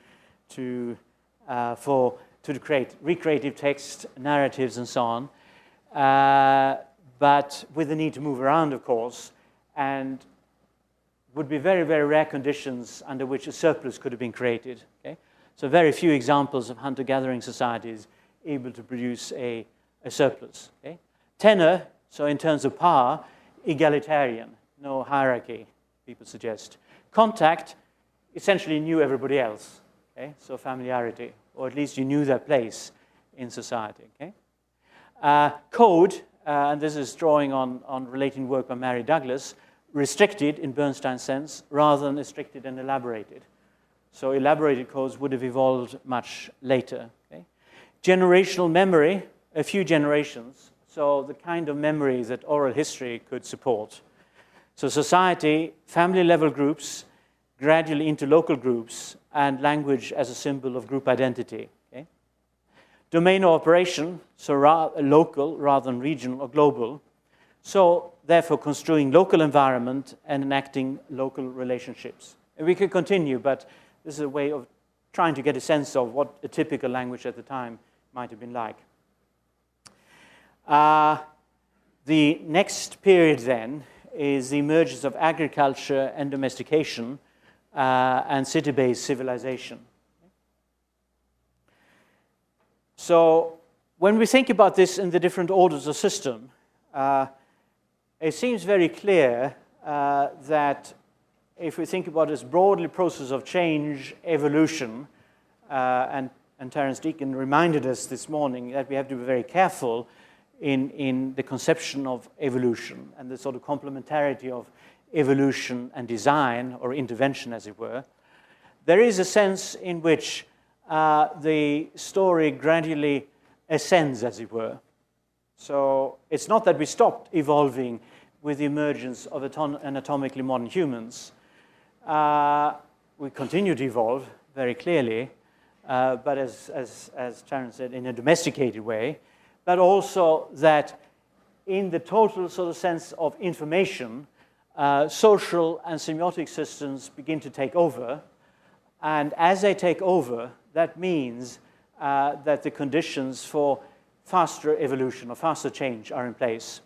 S1: create recreative text, narratives, and so on, but with the need to move around, of course, and would be very, very rare conditions under which a surplus could have been created. Okay? So very few examples of hunter-gathering societies able to produce a surplus. Okay? Tenor, so in terms of power, egalitarian, no hierarchy, people suggest. Contact, essentially knew everybody else, okay? So familiarity, or at least you knew their place in society. Okay? Code, and this is drawing on relating work by Mary Douglas, restricted in Bernstein's sense, rather than restricted and elaborated. So elaborated codes would have evolved much later. Okay? Generational memory, a few generations, so the kind of memory that oral history could support. So society, family-level groups, gradually into local groups, and language as a symbol of group identity. Okay? Domain of operation, so local rather than regional or global. So therefore construing local environment and enacting local relationships. And we could continue, but this is a way of trying to get a sense of what a typical language at the time might have been like. The next period then is the emergence of agriculture and domestication and city-based civilization. So when we think about this in the different orders of system, it seems very clear that if we think about this broadly process of change, evolution, and Terence Deacon reminded us this morning that we have to be very careful in the conception of evolution and the sort of complementarity of evolution and design, or intervention, as it were. There is a sense in which the story gradually ascends, as it were. So it's not that we stopped evolving with the emergence of anatomically modern humans. We continue to evolve very clearly, but as Terence said, in a domesticated way, but also that in the total sort of sense of information, social and semiotic systems begin to take over. And as they take over, that means that the conditions for faster evolution or faster change are in place.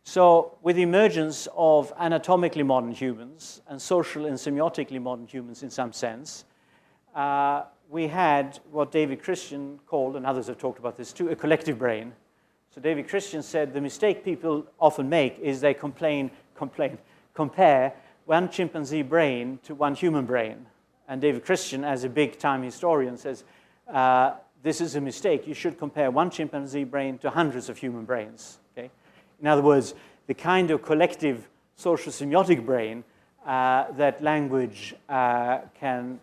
S1: So with the emergence of anatomically modern humans and social and semiotically modern humans in some sense, we had what David Christian called, and others have talked about this too, a collective brain. So David Christian said the mistake people often make is they compare one chimpanzee brain to one human brain. And David Christian, as a big-time historian, says this is a mistake. You should compare one chimpanzee brain to hundreds of human brains. Okay? In other words, the kind of collective social semiotic brain that language can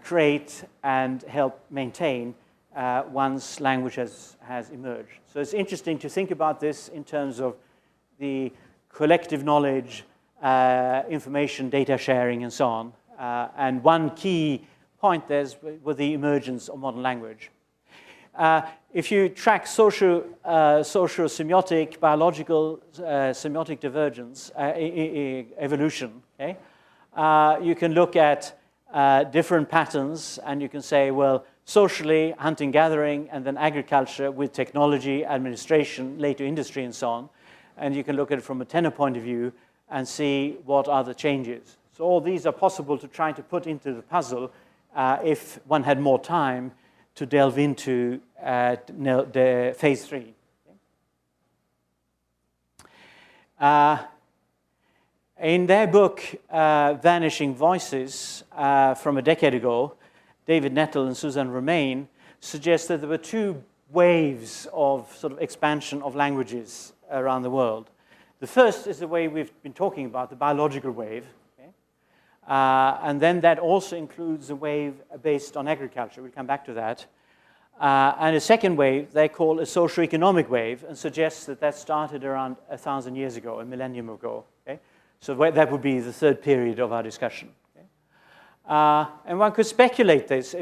S1: create and help maintain once language has emerged. So it's interesting to think about this in terms of the collective knowledge, information, data sharing, and so on. And one key point there was the emergence of modern language. If you track social semiotic, biological semiotic divergence, evolution, okay, you can look at different patterns, and you can say, well, socially, hunting, gathering, and then agriculture with technology, administration, later industry, and so on. And you can look at it from a tenor point of view and see what are the changes. So all these are possible to try to put into the puzzle if one had more time to delve into the phase 3. In their book, Vanishing Voices, from a decade ago, David Nettle and Suzanne Romain suggest that there were two waves of sort of expansion of languages around the world. The first is the way we've been talking about, the biological wave. Okay? And then that also includes a wave based on agriculture. We'll come back to that. And a second wave they call a socio-economic wave, and suggests that that started around 1,000 years ago, a millennium ago. Okay? So that would be the third period of our discussion. Okay? And one could speculate this,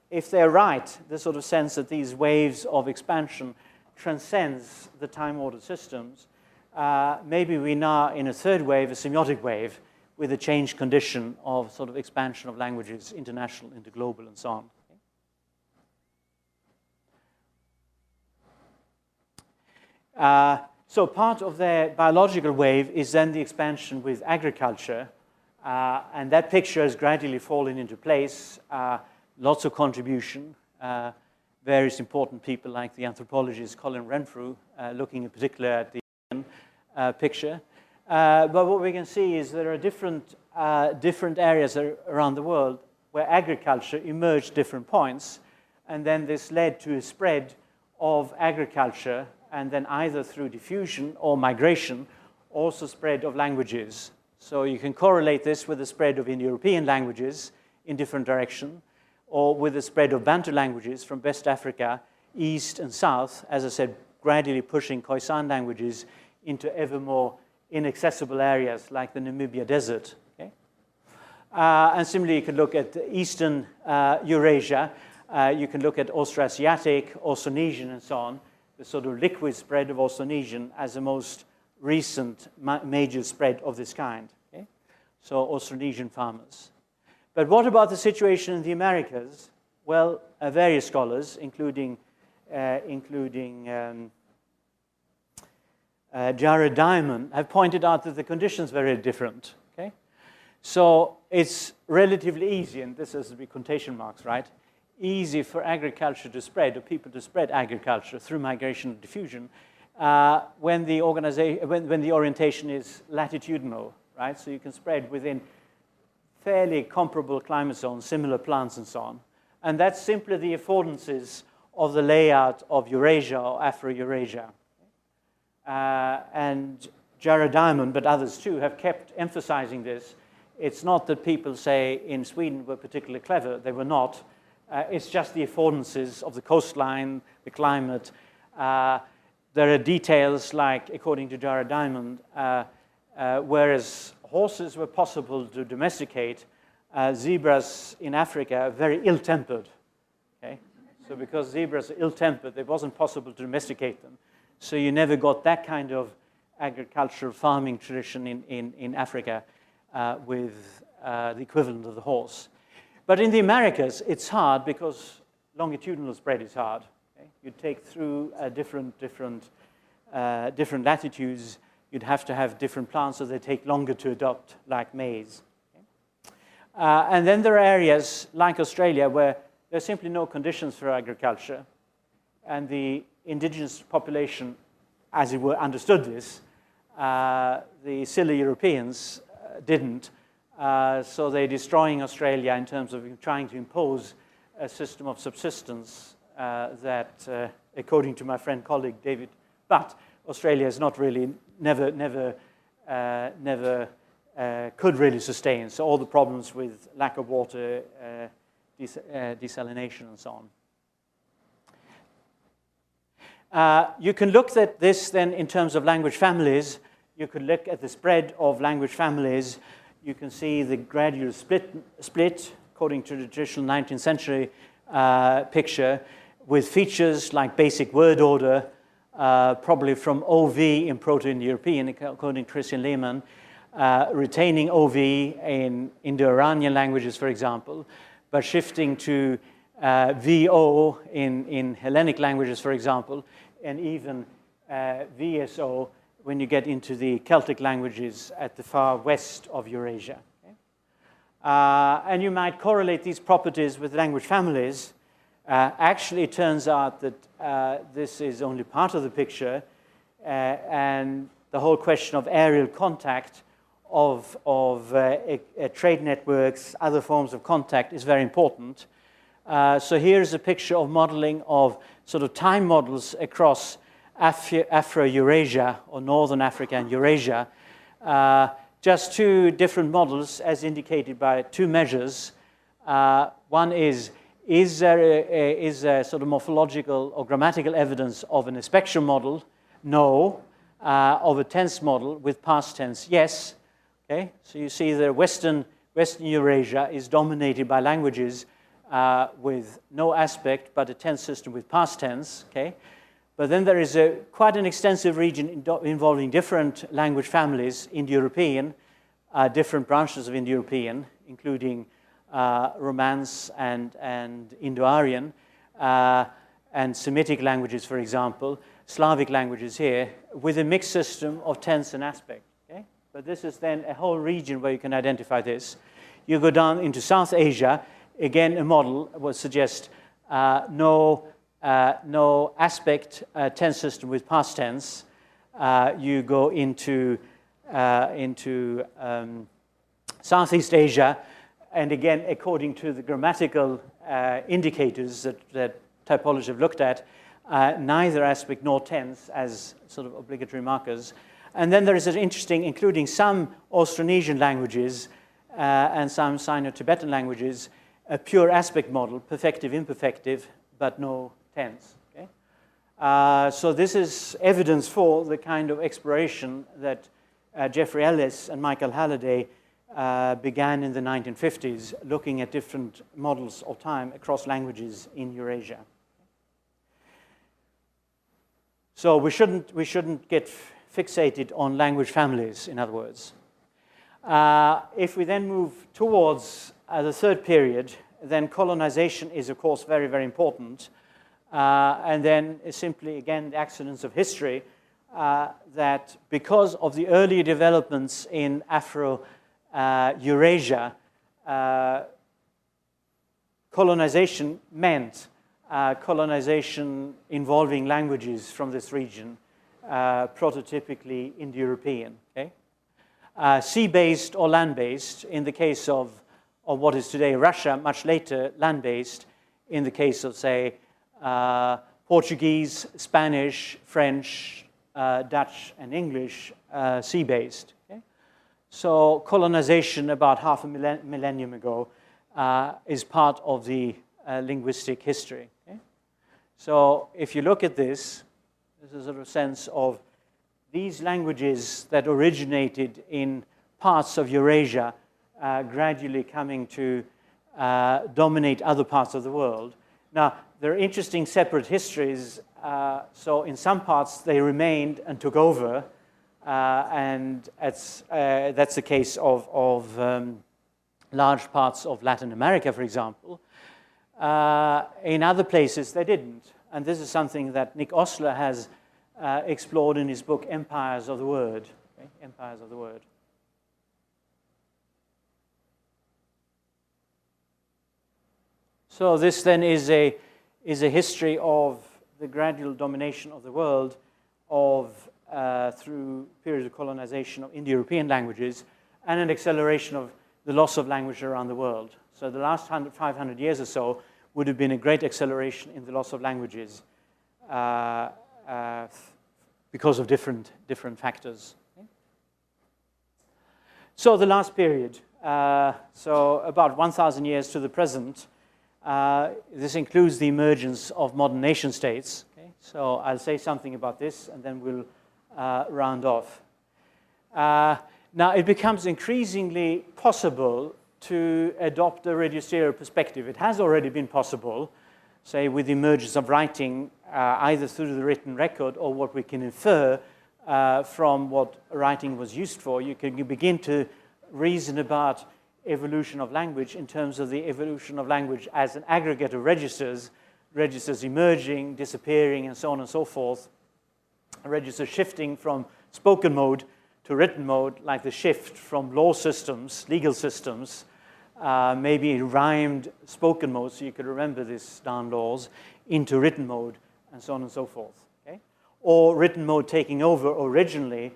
S1: if they're right, the sort of sense that these waves of expansion transcends the time-ordered systems. Maybe we're now in a third wave, a semiotic wave, with a change condition of sort of expansion of languages, international into global, and so on. So part of their biological wave is then the expansion with agriculture, and that picture has gradually fallen into place. Lots of contribution, various important people like the anthropologist Colin Renfrew, looking in particular at the picture. But what we can see is there are different areas around the world where agriculture emerged different points, and then this led to a spread of agriculture, and then either through diffusion or migration, also spread of languages. So you can correlate this with the spread of Indo-European languages in different directions, or with the spread of Bantu languages from West Africa, east and south, as I said, gradually pushing Khoisan languages into ever more inaccessible areas like the Namibia Desert. Okay? And similarly, you can look at Eastern Eurasia, you can look at Austroasiatic, Austronesian, and so on, the sort of liquid spread of Austronesian as the most recent major spread of this kind. Okay? So Austronesian farmers. But what about the situation in the Americas? Well, various scholars, including Jared Diamond, have pointed out that the conditions are very different. Okay? So it's relatively easy, and this has to be quotation marks, right? Easy for agriculture to spread, or people to spread agriculture through migration and diffusion, when the orientation is latitudinal, right? So you can spread within fairly comparable climate zones, similar plants and so on. And that's simply the affordances of the layout of Eurasia or Afro-Eurasia. And Jared Diamond, but others too, have kept emphasizing this. It's not that people say in Sweden were particularly clever, they were not. It's just the affordances of the coastline, the climate. There are details like, according to Jared Diamond, whereas horses were possible to domesticate, zebras in Africa are very ill-tempered. Okay? So because zebras are ill-tempered, it wasn't possible to domesticate them. So you never got that kind of agricultural farming tradition in Africa with the equivalent of the horse. But in the Americas, it's hard because longitudinal spread is hard. Okay? You take through different latitudes, you'd have to have different plants, so they take longer to adopt, like maize. Okay? And then there are areas like Australia where there's simply no conditions for agriculture, and the indigenous population, as it were, understood this. The silly Europeans didn't, so they're destroying Australia in terms of trying to impose a system of subsistence that, according to my friend colleague David Butt, Australia is not really, never could really sustain. So all the problems with lack of water, desalination, and so on. You can look at this then in terms of language families. You could look at the spread of language families. You can see the gradual split according to the traditional 19th century picture, with features like basic word order, probably from OV in Proto-Indo-European, according to Christian Lehmann, retaining OV in Indo-Iranian languages, for example, but shifting to VO in Hellenic languages, for example, and even VSO when you get into the Celtic languages at the far west of Eurasia. Okay? And you might correlate these properties with language families. Actually, it turns out that this is only part of the picture, and the whole question of aerial contact, of trade networks, other forms of contact is very important. So here's a picture of modeling of sort of time models across Afro-Eurasia, or Northern Africa and Eurasia. Just two different models as indicated by two measures. One is there a sort of morphological or grammatical evidence of an spectrum model? No. Of a tense model with past tense? Yes. Okay, so you see that Western Eurasia is dominated by languages with no aspect but a tense system with past tense. Okay, but then there is quite an extensive region involving different language families, Indo-European, different branches of Indo-European, including Romance and Indo-Aryan, and Semitic languages, for example, Slavic languages here, with a mixed system of tense and aspect. Okay? But this is then a whole region where you can identify this. You go down into South Asia, again, a model would suggest no aspect tense system with past tense. You go into Southeast Asia, and again, according to the grammatical indicators that typologists have looked at, neither aspect nor tense as sort of obligatory markers. And then there is an interesting, including some Austronesian languages and some Sino-Tibetan languages, a pure aspect model, perfective, imperfective, but no tense. Okay? So this is evidence for the kind of exploration that Geoffrey Ellis and Michael Halliday began in the 1950s, looking at different models of time across languages in Eurasia. So we shouldn't get fixated on language families, in other words. If we then move towards the third period, then colonization is, of course, very, very important. And then simply, again, the accidents of history, that because of the early developments in Afro-Eurasia, colonization meant colonization involving languages from this region, prototypically Indo-European. Okay? Sea-based or land-based, in the case of what is today Russia, much later land-based, in the case of, say, Portuguese, Spanish, French, Dutch, and English, sea-based. Okay? So colonization about half a millennium ago is part of the linguistic history. Okay? So if you look at this, there's a sort of sense of these languages that originated in parts of Eurasia gradually coming to dominate other parts of the world. Now, there are interesting separate histories. So in some parts, they remained and took over. And that's the case of large parts of Latin America, for example. In other places, they didn't. And this is something that Nick Osler has explored in his book, Empires of the Word. Okay? Empires of the Word. So this then is a history of the gradual domination of the world through periods of colonization of Indo-European languages and an acceleration of the loss of language around the world. So the last 500 years or so would have been a great acceleration in the loss of languages because of different factors. Okay. So the last period, so about 1,000 years to the present, this includes the emergence of modern nation states. Okay. So I'll say something about this and then we'll round off. Now it becomes increasingly possible to adopt a registeral perspective. It has already been possible, say with the emergence of writing, either through the written record or what we can infer from what writing was used for. You begin to reason about evolution of language in terms of the evolution of language as an aggregate of registers emerging, disappearing, and so on and so forth. Registers shifting from spoken mode to written mode, like the shift from law systems, legal systems, maybe rhymed spoken mode, so you could remember these darn laws, into written mode, and so on and so forth. Okay? Or written mode taking over originally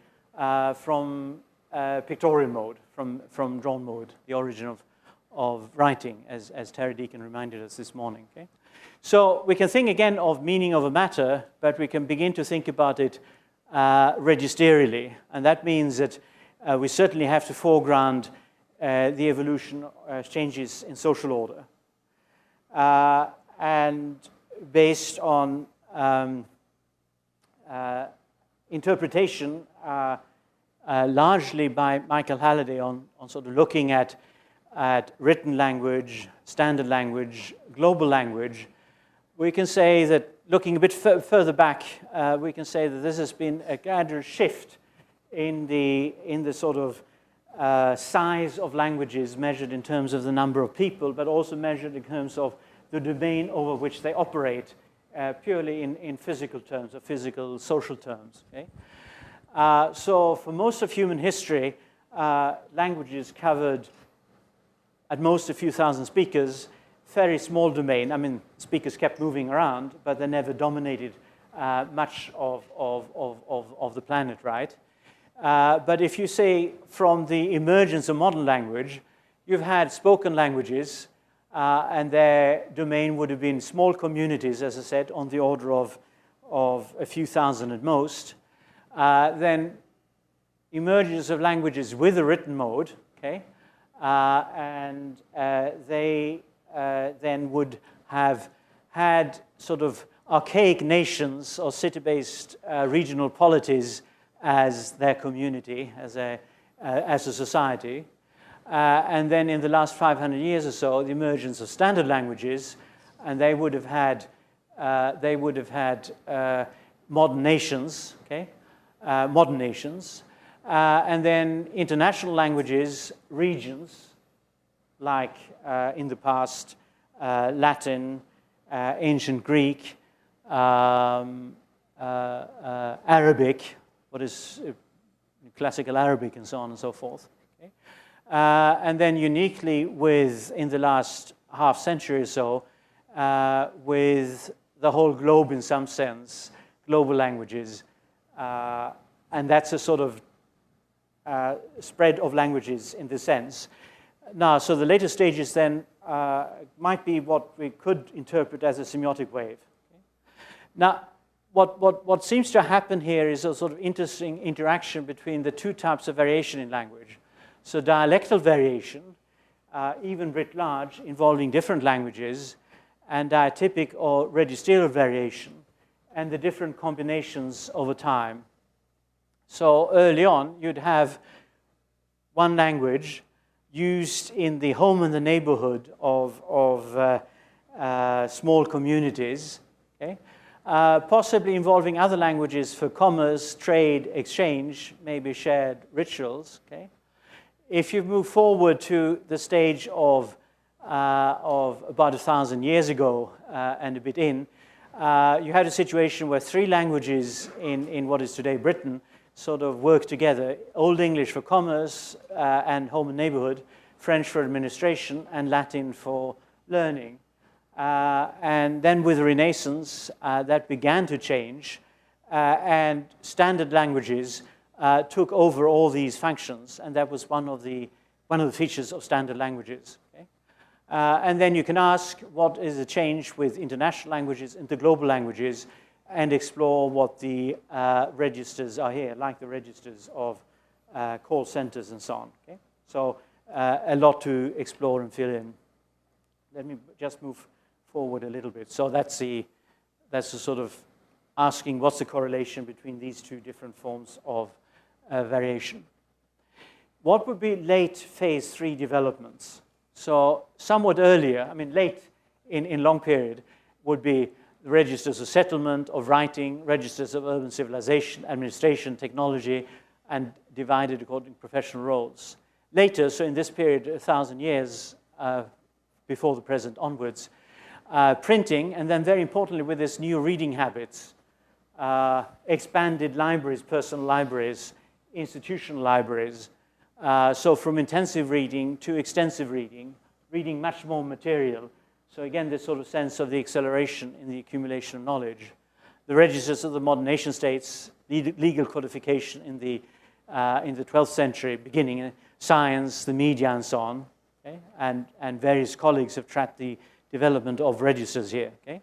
S1: from pictorial mode, from drawn mode, the origin of writing, as Terry Deacon reminded us this morning. Okay? So we can think again of meaning of a matter, but we can begin to think about it registerially, and that means that we certainly have to foreground the evolution changes in social order, and based on interpretation largely by Michael Halliday on sort of looking at written language, standard language, global language. We can say that, looking a bit further back, we can say that this has been a gradual shift in the sort of size of languages measured in terms of the number of people, but also measured in terms of the domain over which they operate, purely in physical terms, or physical social terms. Okay? So for most of human history, languages covered at most a few thousand speakers, very small domain. I mean, speakers kept moving around, but they never dominated much of the planet, right? But if you say from the emergence of modern language, you've had spoken languages, and their domain would have been small communities, as I said, on the order of a few thousand at most. Then emergence of languages with a written mode, okay? And they then would have had sort of archaic nations or city-based regional polities as their community, as a society. And then in the last 500 years or so, the emergence of standard languages, and they would have had modern nations, okay? Modern nations. And then international languages, regions, like in the past, Latin, ancient Greek, Arabic, what is classical Arabic, and so on and so forth. Okay? And then uniquely in the last half century or so, with the whole globe in some sense, global languages, and that's a sort of spread of languages in this sense. Now, so the later stages then might be what we could interpret as a semiotic wave. Okay? Now, what seems to happen here is a sort of interesting interaction between the two types of variation in language. So dialectal variation, even writ large, involving different languages, and diatypic or registerial variation, and the different combinations over time. So early on, you'd have one language used in the home and the neighborhood of small communities, okay? Possibly involving other languages for commerce, trade, exchange, maybe shared rituals. Okay? If you move forward to the stage of about 1,000 years ago and a bit in, you had a situation where three languages in what is today Britain sort of work together: Old English for commerce and home and neighborhood, French for administration, and Latin for learning. And then with the Renaissance, that began to change, and standard languages took over all these functions, and that was one of the features of standard languages. Okay? And then you can ask, what is the change with international languages into global languages, and explore what the registers are here, like the registers of call centers and so on. Okay? So a lot to explore and fill in. Let me just move forward a little bit. So that's the sort of asking what's the correlation between these two different forms of variation. What would be late phase 3 developments? So somewhat earlier, I mean late in long period, would be the registers of settlement, of writing, registers of urban civilization, administration, technology, and divided according to professional roles. Later, so in this period, 1,000 years before the present onwards, printing, and then very importantly with this new reading habits, expanded libraries, personal libraries, institutional libraries, so from intensive reading to extensive reading, reading much more material. So again, this sort of sense of the acceleration in the accumulation of knowledge. The registers of the modern nation states, legal codification in the 12th century, beginning science, the media, and so on. Okay? And various colleagues have tracked the development of registers here. Okay?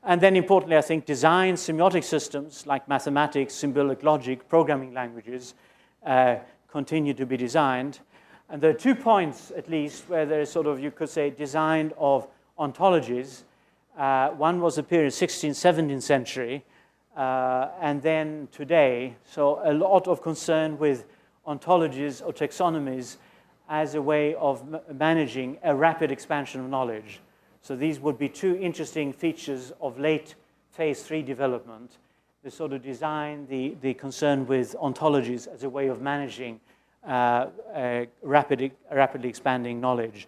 S1: And then importantly, I think design semiotic systems like mathematics, symbolic logic, programming languages continue to be designed. And there are 2 points, at least, where there is sort of, you could say, design of ontologies. One was the period 16th, 17th century, and then today. So a lot of concern with ontologies or taxonomies as a way of managing a rapid expansion of knowledge. So these would be 2 interesting features of late phase 3 development. The sort of design, the concern with ontologies as a way of managing rapidly expanding knowledge.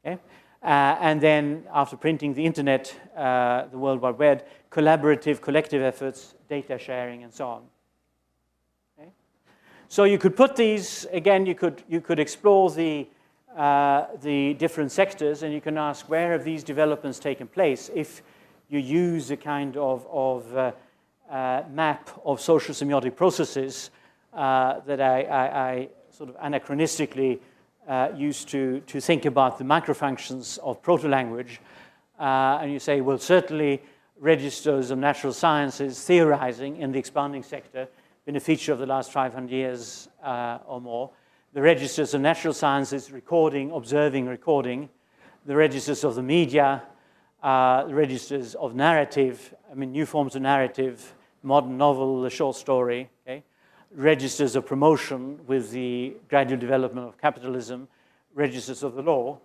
S1: Okay? And then after printing, the internet, the World Wide Web, collaborative, collective efforts, data sharing, and so on. Okay? So you could put these, again, you could explore the different sectors, and you can ask, where have these developments taken place if you use a kind of map of social semiotic processes that I sort of anachronistically used to think about the microfunctions of protolanguage. And you say, well, certainly registers of natural sciences theorizing in the expanding sector been a feature of the last 500 years or more. The registers of natural sciences, recording, observing, recording. The registers of the media, the registers of narrative, I mean, new forms of narrative, modern novel, the short story, okay? Registers of promotion with the gradual development of capitalism, registers of the law.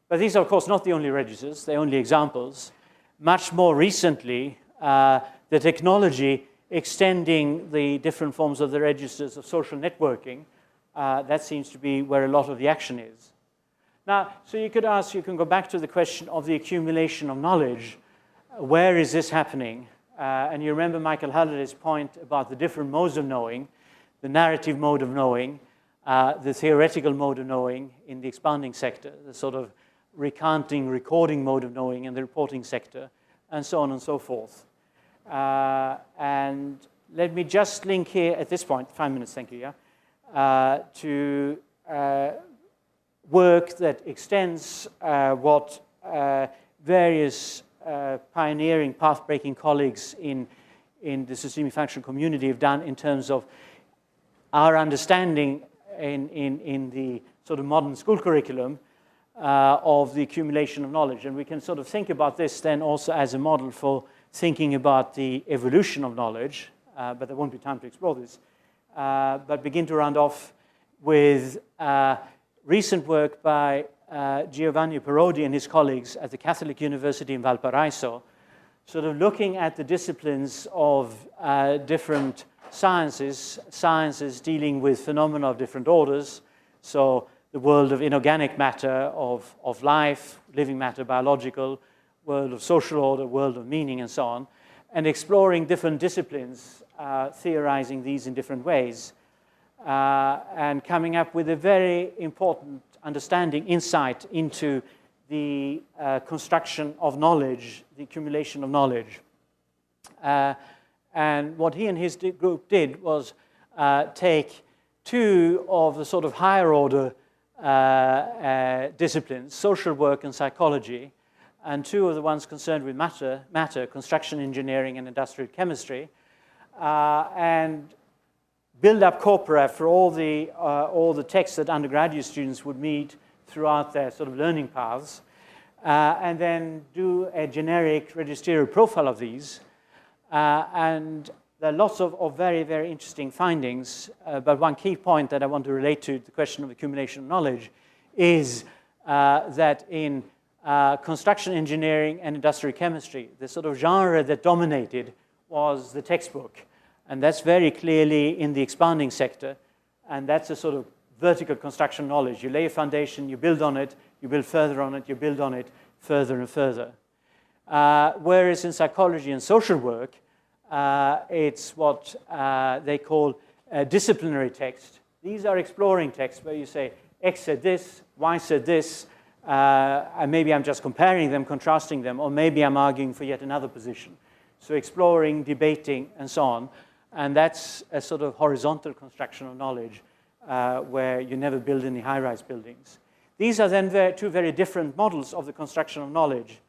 S1: But these are, of course, not the only registers, they're only examples. Much more recently, the technology extending the different forms of the registers of social networking, that seems to be where a lot of the action is. Now, so you could ask, you can go back to the question of the accumulation of knowledge. Where is this happening? And you remember Michael Halliday's point about the different modes of knowing, the narrative mode of knowing, the theoretical mode of knowing in the expanding sector, the sort of recounting, recording mode of knowing in the reporting sector, and so on and so forth. And let me just link here at this point, 5 minutes, thank you, yeah, to work that extends what various pioneering, path-breaking colleagues in the systemic functional community have done in terms of our understanding in the sort of modern school curriculum of the accumulation of knowledge. And we can sort of think about this then also as a model for thinking about the evolution of knowledge, but there won't be time to explore this. But begin to round off with recent work by Giovanni Parodi and his colleagues at the Catholic University in Valparaiso, sort of looking at the disciplines of different sciences dealing with phenomena of different orders, so the world of inorganic matter, of life, living matter, biological, world of social order, world of meaning, and so on, and exploring different disciplines, theorizing these in different ways, and coming up with a very important understanding, insight into the construction of knowledge, the accumulation of knowledge. And what he and his group did was take two of the sort of higher order disciplines, social work and psychology, and two of the ones concerned with matter, construction engineering and industrial chemistry, and build up corpora for all the texts that undergraduate students would meet throughout their sort of learning paths, and then do a generic registerial profile of these. And there are lots of very, very interesting findings, but one key point that I want to relate to the question of accumulation of knowledge is that in construction engineering and industrial chemistry, the sort of genre that dominated was the textbook. And that's very clearly in the expanding sector, and that's a sort of vertical construction knowledge. You lay a foundation, you build on it, you build further on it, you build on it further and further. Whereas in psychology and social work, it's what they call disciplinary text. These are exploring texts where you say, X said this, Y said this, and maybe I'm just comparing them, contrasting them, or maybe I'm arguing for yet another position. So exploring, debating, and so on. And that's a sort of horizontal construction of knowledge where you never build any high-rise buildings. These are then two very different models of the construction of knowledge.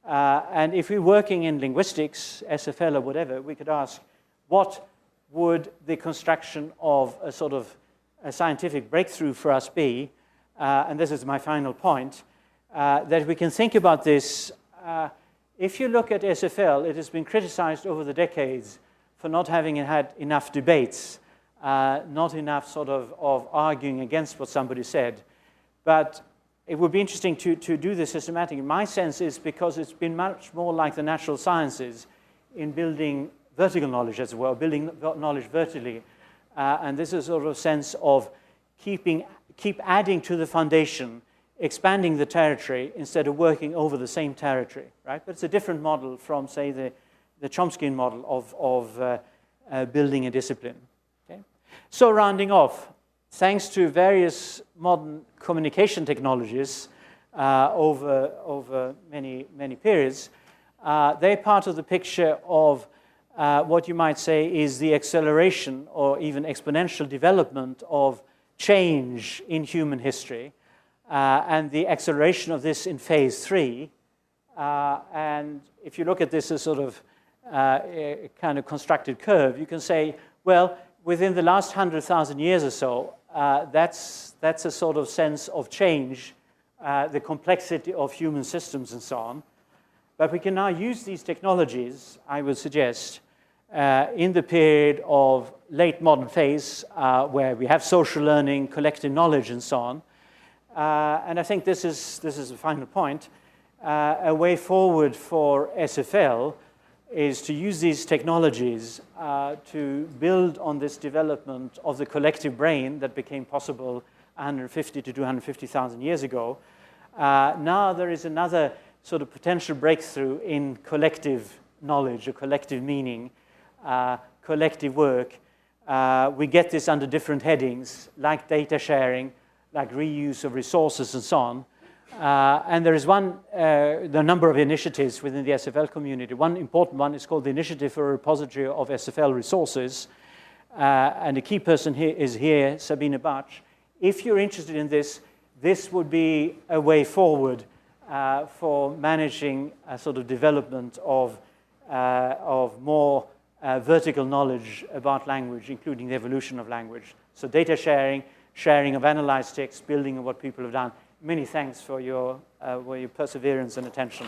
S1: And if we're working in linguistics, SFL or whatever, we could ask, what would the construction of a sort of a scientific breakthrough for us be? And this is my final point, that we can think about this. If you look at SFL, it has been criticized over the decades for not having had enough debates, not enough sort of arguing against what somebody said. But it would be interesting to do this systematically. My sense is because it's been much more like the natural sciences in building vertical knowledge as well, building knowledge vertically. And this is sort of a sense of keep adding to the foundation, expanding the territory instead of working over the same territory, right? But it's a different model from, say, the Chomskyan model of building a discipline. Okay? So rounding off, thanks to various modern communication technologies over many periods, they're part of the picture of what you might say is the acceleration or even exponential development of change in human history, and the acceleration of this in phase 3. And if you look at this as sort of a kind of constructed curve, you can say, well, within the last 100,000 years or so, that's a sort of sense of change, the complexity of human systems and so on. But we can now use these technologies, I would suggest, in the period of late modern phase, where we have social learning, collective knowledge, and so on. And I think this is the final point. A way forward for SFL is to use these technologies to build on this development of the collective brain that became possible 150 to 250,000 years ago. Now there is another sort of potential breakthrough in collective knowledge or collective meaning, collective work. We get this under different headings, like data sharing, like reuse of resources, and so on. And there is there are a number of initiatives within the SFL community. One important one is called the Initiative for a Repository of SFL Resources. And the key person here is Sabine Bach. If you're interested in this, this would be a way forward for managing a sort of development of more vertical knowledge about language, including the evolution of language. So data sharing, sharing of analyzed text, building of what people have done. Many thanks for your perseverance and attention.